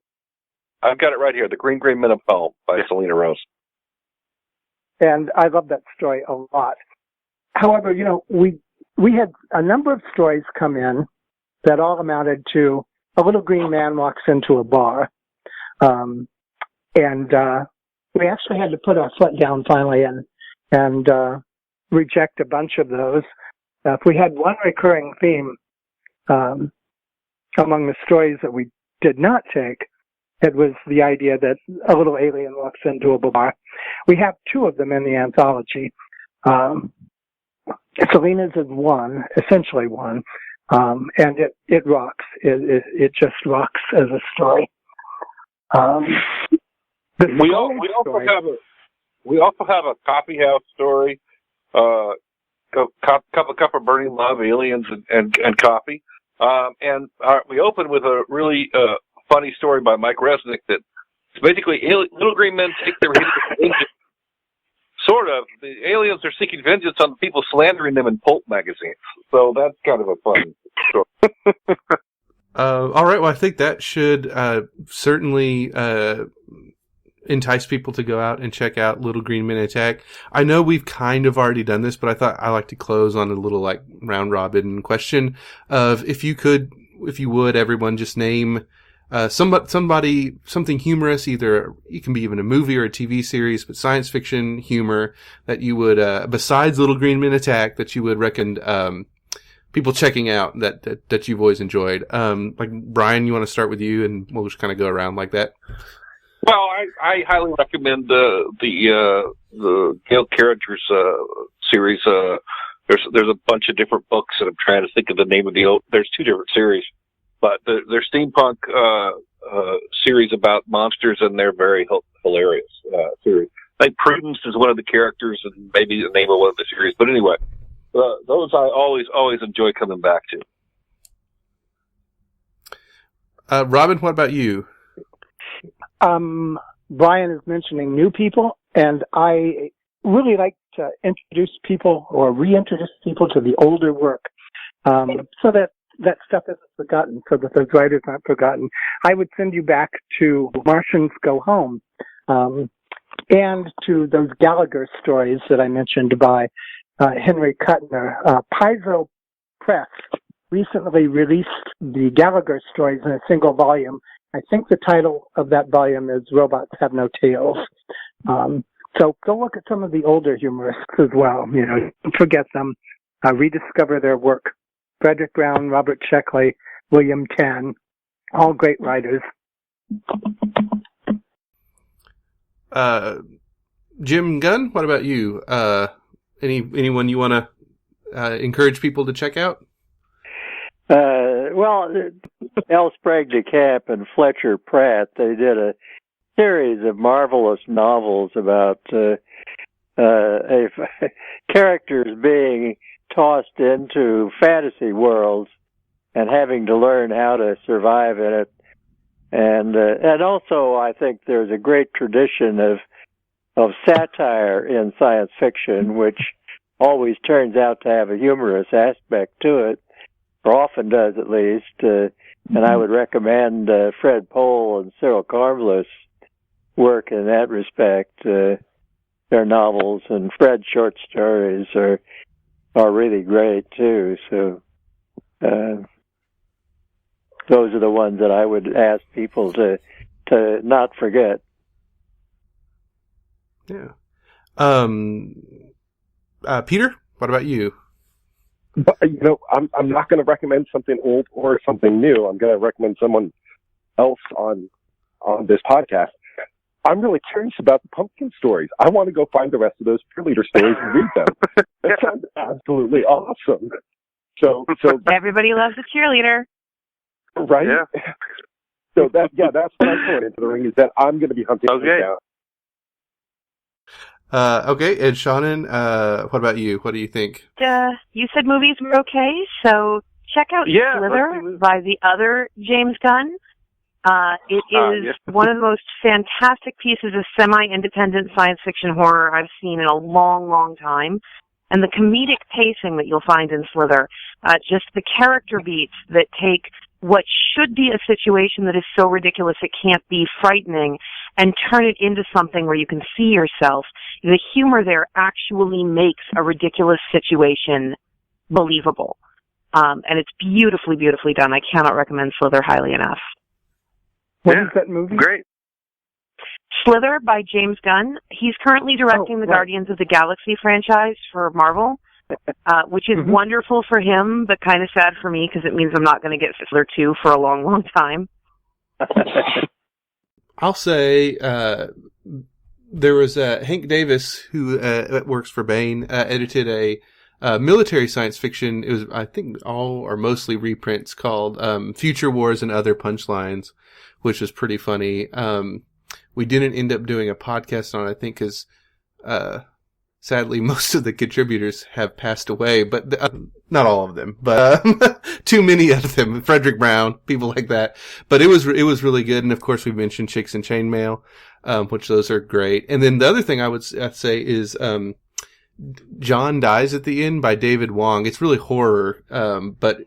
I've got it right here. The Green Men of Poem by Selena Rosen. And I love that story a lot. However, we had a number of stories come in that all amounted to a little green man walks into a bar. And we actually had to put our foot down finally and reject a bunch of those. If we had one recurring theme among the stories that we did not take, it was the idea that a little alien walks into a bar. We have 2 of them in the anthology. Selena's is essentially one, and it rocks. It just rocks as a story. We also have a coffee house story. Cup of burning love, aliens, and coffee. And we open with a really funny story by Mike Resnick that it's basically little green men take their vengeance. Sort of. The aliens are seeking vengeance on the people slandering them in pulp magazines. So that's kind of a fun story. All right. Well, I think that should certainly entice people to go out and check out Little Green Men Attack. I know we've kind of already done this, but I thought I like to close on a little like round robin question of if you would, everyone just name something humorous, either it can be even a movie or a TV series, but science fiction humor that you would, besides Little Green Men Attack, that you would recommend people checking out that you've always enjoyed. Like Bryan, you want to start with you, and we'll just kind of go around like that. Well, I highly recommend the Gail Carriger's series. There's a bunch of different books, and I'm trying to think of the name of there's 2 different series. But they're steampunk series about monsters, and they're very hilarious series. I think Prudence is one of the characters, and maybe the name of one of the series. But anyway, those I always enjoy coming back to. Robin, what about you? Bryan is mentioning new people, and I really like to introduce people or reintroduce people to the older work, so that stuff isn't forgotten, so that those writers aren't forgotten. I would send you back to Martians Go Home, and to those Gallagher stories that I mentioned by Henry Kuttner. Paizo Press recently released the Gallagher stories in a single volume. I think the title of that volume is Robots Have No Tails. So go look at some of the older humorists as well. Don't forget them. Rediscover their work. Frederick Brown, Robert Sheckley, William Tan, all great writers. Jim Gunn, what about you? Anyone you want to encourage people to check out? Well, L. Sprague de Camp and Fletcher Pratt, they did a series of marvelous novels about characters being tossed into fantasy worlds and having to learn how to survive in it. And also, I think there's a great tradition of satire in science fiction, which always turns out to have a humorous aspect to it. or often does at least. And I would recommend Fred Pohl and Cyril Karmlis' work in that respect. Their novels and Fred's short stories are really great too. So those are the ones that I would ask people to not forget. Yeah. Peter, what about you? But, I'm not going to recommend something old or something new. I'm going to recommend someone else on this podcast. I'm really curious about the pumpkin stories. I want to go find the rest of those cheerleader stories and read them. That sounds absolutely awesome. So everybody loves a cheerleader, right? Yeah. So that's what I'm going into the ring, is that I'm going to be hunting them down. Okay, and Seanan, what about you? What do you think? You said movies were okay, so check out Slither by the other James Gunn. It is one of the most fantastic pieces of semi-independent science fiction horror I've seen in a long, long time. And the comedic pacing that you'll find in Slither, just the character beats that take what should be a situation that is so ridiculous it can't be frightening and turn it into something where you can see yourself. The humor there actually makes a ridiculous situation believable. And it's beautifully, beautifully done. I cannot recommend Slither highly enough. What is that movie? Great. Slither by James Gunn. He's currently directing the Guardians of the Galaxy franchise for Marvel, which is wonderful for him, but kind of sad for me because it means I'm not going to get Slither 2 for a long, long time. I'll say there was Hank Davis, who works for Baen, edited a military science fiction. It was, I think, all or mostly reprints called Future Wars and Other Punchlines, which was pretty funny. We didn't end up doing a podcast on it, I think, because sadly most of the contributors have passed away, but not all of them, but too many of them. Frederick Brown, people like that. But it was really good, and of course we mentioned Chicks in Chainmail, which those are great. And then the other thing I'd say is John Dies at the End by David Wong. It's really horror, but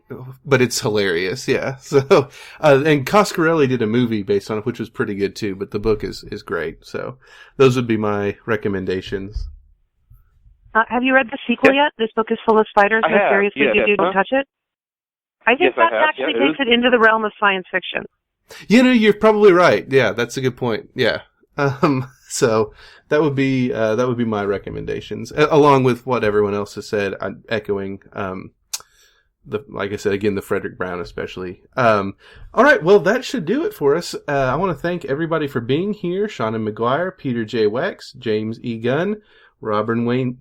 it's hilarious. Yeah. So, and Coscarelli did a movie based on it, which was pretty good too, but the book is great. So those would be my recommendations. Have you read the sequel yet? This book is full of spiders. No, seriously, you don't touch it. I think that actually takes it into the realm of science fiction. You're probably right. Yeah, that's a good point. Yeah. So that would be my recommendations, along with what everyone else has said. I'm echoing, like I said, again, the Frederick Brown especially. All right. Well, that should do it for us. I want to thank everybody for being here. Seanan McGuire, Peter J. Wacks, James E. Gunn, Robin Wayne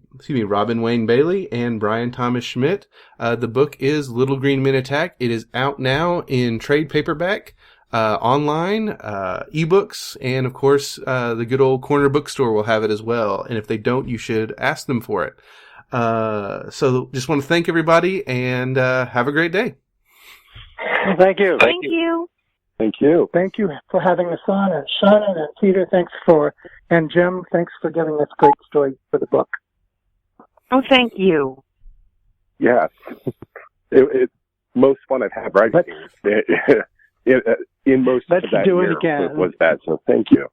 Bailey, and Bryan Thomas Schmidt. The book is Little Green Men Attack. It is out now in trade paperback. Online, ebooks, and of course, the good old corner bookstore will have it as well. And if they don't, you should ask them for it. So just want to thank everybody and, have a great day. Thank you. Thank you. Thank you. Thank you for having us on. And Seanan and Peter, and Jim, thanks for giving us great stories for the book. Oh, thank you. Yeah. It's most fun I've had writing. In most of that year again. Was that, so thank you.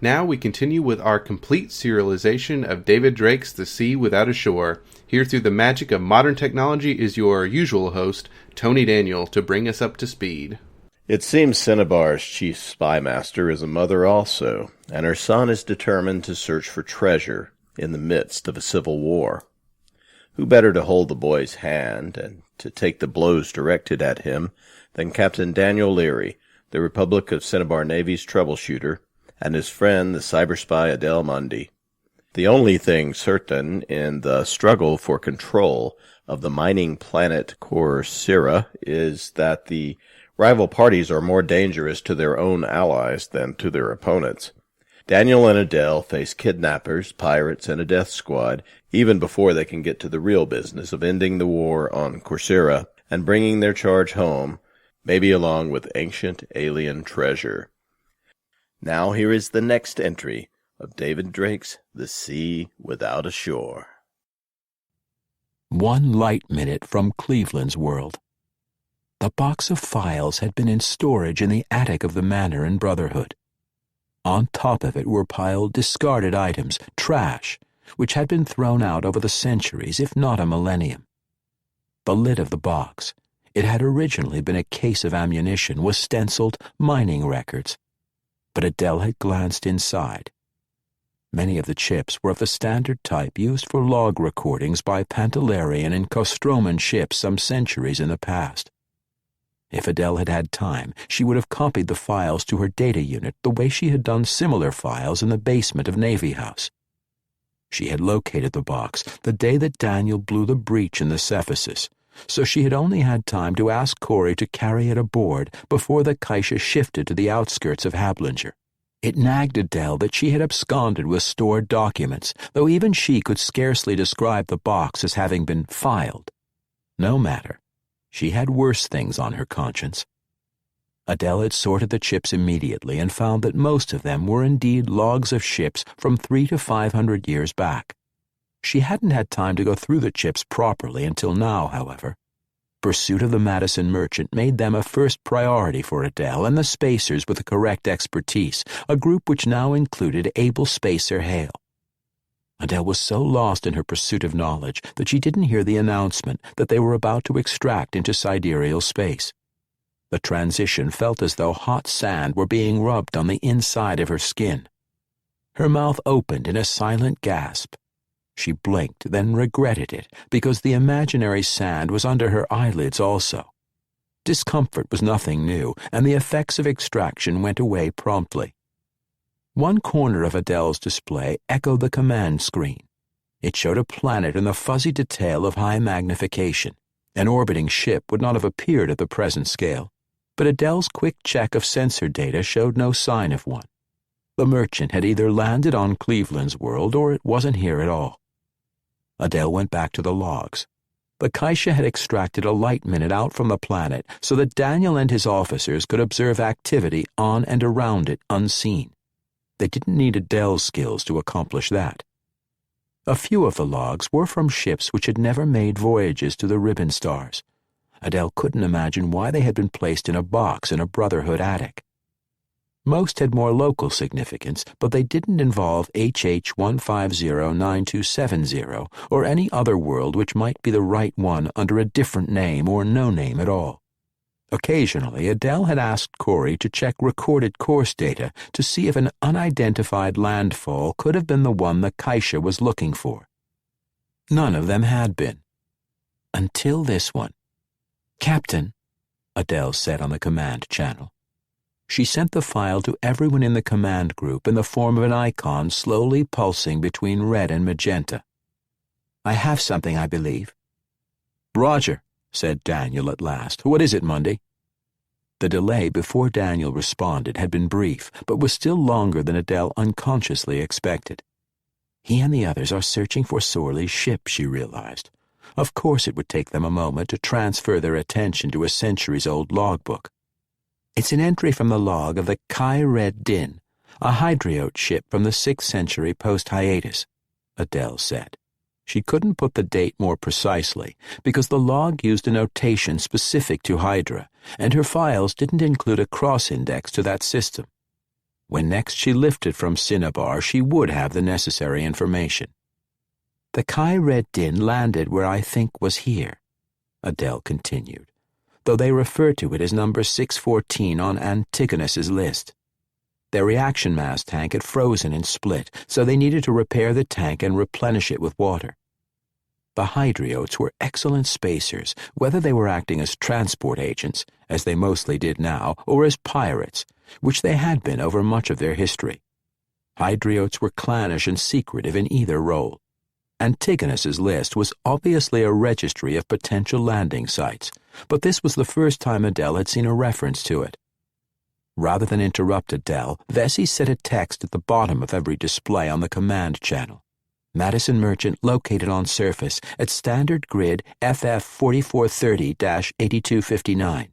Now we continue with our complete serialization of David Drake's The Sea Without a Shore. Here through the magic of modern technology is your usual host, Tony Daniel, to bring us up to speed. It seems Cinnabar's chief spy master is a mother also, and her son is determined to search for treasure in the midst of a civil war. Who better to hold the boy's hand and to take the blows directed at him than Captain Daniel Leary, the Republic of Cinnabar Navy's troubleshooter, and his friend, the cyberspy Adele Mundy. The only thing certain in the struggle for control of the mining planet Corsair is that the rival parties are more dangerous to their own allies than to their opponents. Daniel and Adele face kidnappers, pirates, and a death squad even before they can get to the real business of ending the war on Corsair and bringing their charge home, maybe along with ancient alien treasure. Now here is the next entry of David Drake's The Sea Without a Shore. 1 light minute from Cleveland's world. The box of files had been in storage in the attic of the manor in Brotherhood. On top of it were piled discarded items, trash, which had been thrown out over the centuries, if not a millennium. The lid of the box, it had originally been a case of ammunition, was stenciled mining records. But Adele had glanced inside. Many of the chips were of the standard type used for log recordings by Pantalarian and Kostroman ships some centuries in the past. If Adele had had time, she would have copied the files to her data unit the way she had done similar files in the basement of Navy House. She had located the box the day that Daniel blew the breach in the Cephesus, so she had only had time to ask Corey to carry it aboard before the Kaisha shifted to the outskirts of Hablinger. It nagged Adele that she had absconded with stored documents, though even she could scarcely describe the box as having been filed. No matter. She had worse things on her conscience. Adele had sorted the chips immediately and found that most of them were indeed logs of ships from 300 to 500 years back. She hadn't had time to go through the chips properly until now, however. Pursuit of the Madison Merchant made them a first priority for Adele and the spacers with the correct expertise, a group which now included able spacer Hale. Adele was so lost in her pursuit of knowledge that she didn't hear the announcement that they were about to extract into sidereal space. The transition felt as though hot sand were being rubbed on the inside of her skin. Her mouth opened in a silent gasp. She blinked, then regretted it, because the imaginary sand was under her eyelids also. Discomfort was nothing new, and the effects of extraction went away promptly. One corner of Adele's display echoed the command screen. It showed a planet in the fuzzy detail of high magnification. An orbiting ship would not have appeared at the present scale, but Adele's quick check of sensor data showed no sign of one. The Merchant had either landed on Cleveland's world or it wasn't here at all. Adele went back to the logs. The Kaisha had extracted a light minute out from the planet so that Daniel and his officers could observe activity on and around it unseen. They didn't need Adele's skills to accomplish that. A few of the logs were from ships which had never made voyages to the ribbon stars. Adele couldn't imagine why they had been placed in a box in a Brotherhood attic. Most had more local significance, but they didn't involve HH1509270 or any other world which might be the right one under a different name or no name at all. Occasionally, Adele had asked Corey to check recorded course data to see if an unidentified landfall could have been the one the Kaisha was looking for. None of them had been. Until this one. "Captain," Adele said on the command channel. She sent the file to everyone in the command group in the form of an icon slowly pulsing between red and magenta. "I have something, I believe." "Roger," said Daniel at last. "What is it, Mundy?" The delay before Daniel responded had been brief, but was still longer than Adele unconsciously expected. He and the others are searching for Sorley's ship, she realized. Of course it would take them a moment to transfer their attention to a centuries-old logbook. It's an entry from the log of the Kai Red Din, a Hydriote ship from the 6th century post-hiatus, Adele said. She couldn't put the date more precisely because the log used a notation specific to Hydra, and her files didn't include a cross-index to that system. When next she lifted from Cinnabar, she would have the necessary information. "The Kai Red Din landed where I think was here," Adele continued, though they refer to it as number 614 on Antigonus's list. Their reaction mass tank had frozen and split, so they needed to repair the tank and replenish it with water. The Hydriotes were excellent spacers, whether they were acting as transport agents, as they mostly did now, or as pirates, which they had been over much of their history. Hydriotes were clannish and secretive in either role. Antigonus's list was obviously a registry of potential landing sites, but this was the first time Adele had seen a reference to it. Rather than interrupt Adele, Vesey set a text at the bottom of every display on the command channel. Madison Merchant located on surface at standard grid FF 4430-8259.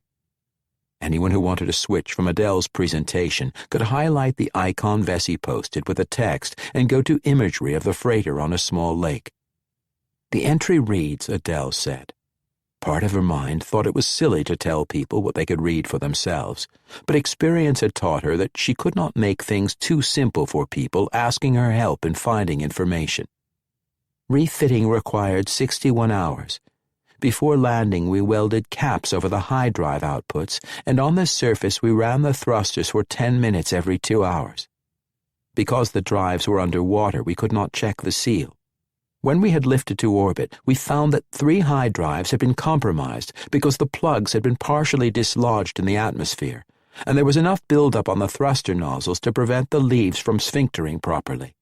Anyone who wanted to switch from Adele's presentation could highlight the icon Vesey posted with a text and go to imagery of the freighter on a small lake. The entry reads, Adele said. Part of her mind thought it was silly to tell people what they could read for themselves, but experience had taught her that she could not make things too simple for people asking her help in finding information. Refitting required 61 hours. Before landing, we welded caps over the high drive outputs, and on the surface we ran the thrusters for 10 minutes every 2 hours. Because the drives were underwater, we could not check the seal. When we had lifted to orbit, we found that 3 high drives had been compromised because the plugs had been partially dislodged in the atmosphere, and there was enough buildup on the thruster nozzles to prevent the leaves from sphinctering properly.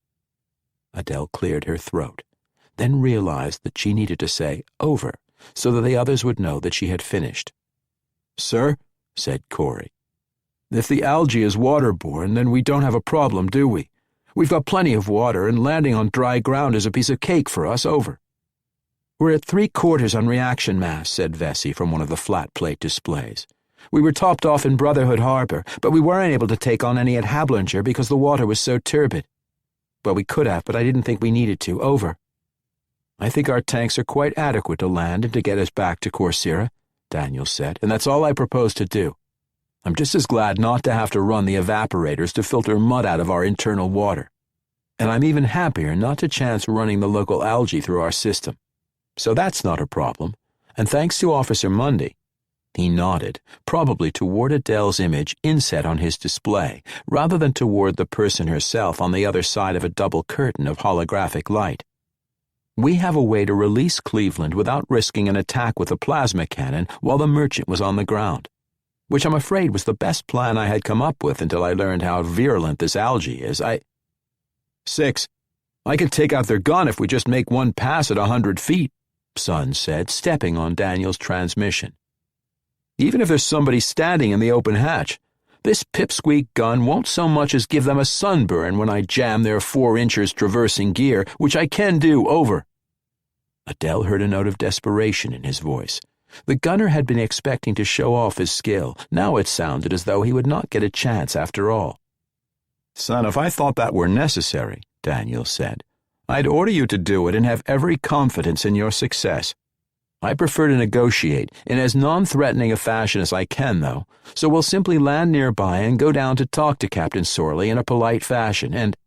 Adele cleared her throat, then realized that she needed to say, over, so that the others would know that she had finished. Sir, said Corey, if the algae is waterborne, then we don't have a problem, do we? We've got plenty of water, and landing on dry ground is a piece of cake for us, over. We're at 3/4 on reaction mass, said Vesey from one of the flat plate displays. We were topped off in Brotherhood Harbor, but we weren't able to take on any at Hablinger because the water was so turbid. Well, we could have, but I didn't think we needed to, over. I think our tanks are quite adequate to land and to get us back to Corsaira, Daniel said, and that's all I propose to do. I'm just as glad not to have to run the evaporators to filter mud out of our internal water. And I'm even happier not to chance running the local algae through our system. So that's not a problem. And thanks to Officer Mundy, he nodded, probably toward Adele's image inset on his display, rather than toward the person herself on the other side of a double curtain of holographic light. We have a way to release Cleveland without risking an attack with a plasma cannon while the merchant was on the ground, which I'm afraid was the best plan I had come up with until I learned how virulent this algae is. 6. I can take out their gun if we just make one pass at 100 feet, Sun said, stepping on Daniel's transmission. Even if there's somebody standing in the open hatch, this pipsqueak gun won't so much as give them a sunburn when I jam their 4 inchers traversing gear, which I can do, over. Adele heard a note of desperation in his voice. The gunner had been expecting to show off his skill. Now it sounded as though he would not get a chance after all. Son, if I thought that were necessary, Daniel said, I'd order you to do it and have every confidence in your success. I prefer to negotiate in as non-threatening a fashion as I can, though, so we'll simply land nearby and go down to talk to Captain Sorley in a polite fashion, and...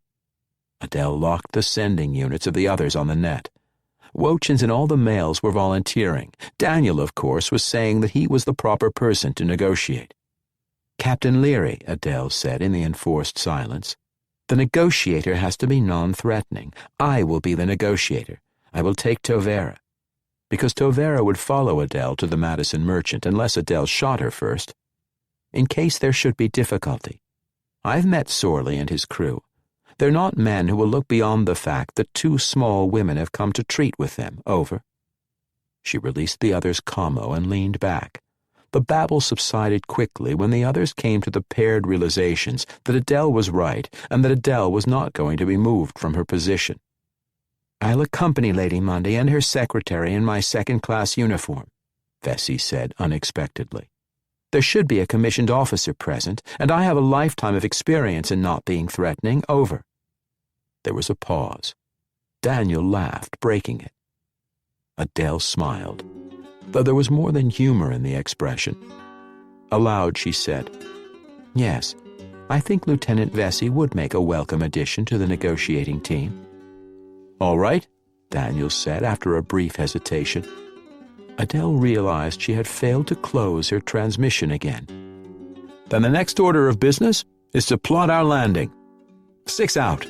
Adele locked the sending units of the others on the net. Wochins and all the males were volunteering. Daniel, of course, was saying that he was the proper person to negotiate. Captain Leary, Adele said in the enforced silence, the negotiator has to be non-threatening. I will be the negotiator. I will take Tovera. Because Tovera would follow Adele to the Madison Merchant unless Adele shot her first. In case there should be difficulty. I've met Sorley and his crew. They're not men who will look beyond the fact that 2 small women have come to treat with them, over. She released the other's commo and leaned back. The babble subsided quickly when the others came to the paired realizations that Adele was right and that Adele was not going to be moved from her position. I'll accompany Lady Mundy and her secretary in my second-class uniform, Vesey said unexpectedly. There should be a commissioned officer present, and I have a lifetime of experience in not being threatening, over. There was a pause. Daniel laughed, breaking it. Adele smiled, though there was more than humor in the expression. Aloud she said, Yes, I think Lieutenant Vesey would make a welcome addition to the negotiating team. All right, Daniel said after a brief hesitation. Adele realized she had failed to close her transmission again. Then the next order of business is to plot our landing. 6 out.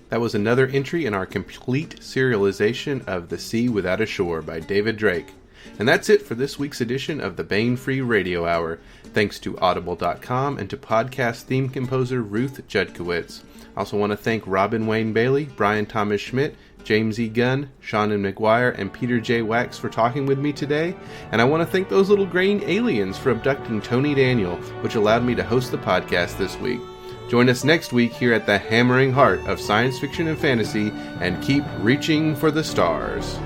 That was another entry in our complete serialization of The Sea Without a Shore by David Drake. And that's it for this week's edition of the Baen Free Radio Hour. Thanks to Audible.com and to podcast theme composer Ruth Judkowitz. I also want to thank Robin Wayne Bailey, Bryan Thomas Schmidt, James E. Gunn, Seanan McGuire, and Peter J. Wacks for talking with me today. And I want to thank those little green aliens for abducting Tony Daniel, which allowed me to host the podcast this week. Join us next week here at the hammering heart of science fiction and fantasy, and keep reaching for the stars.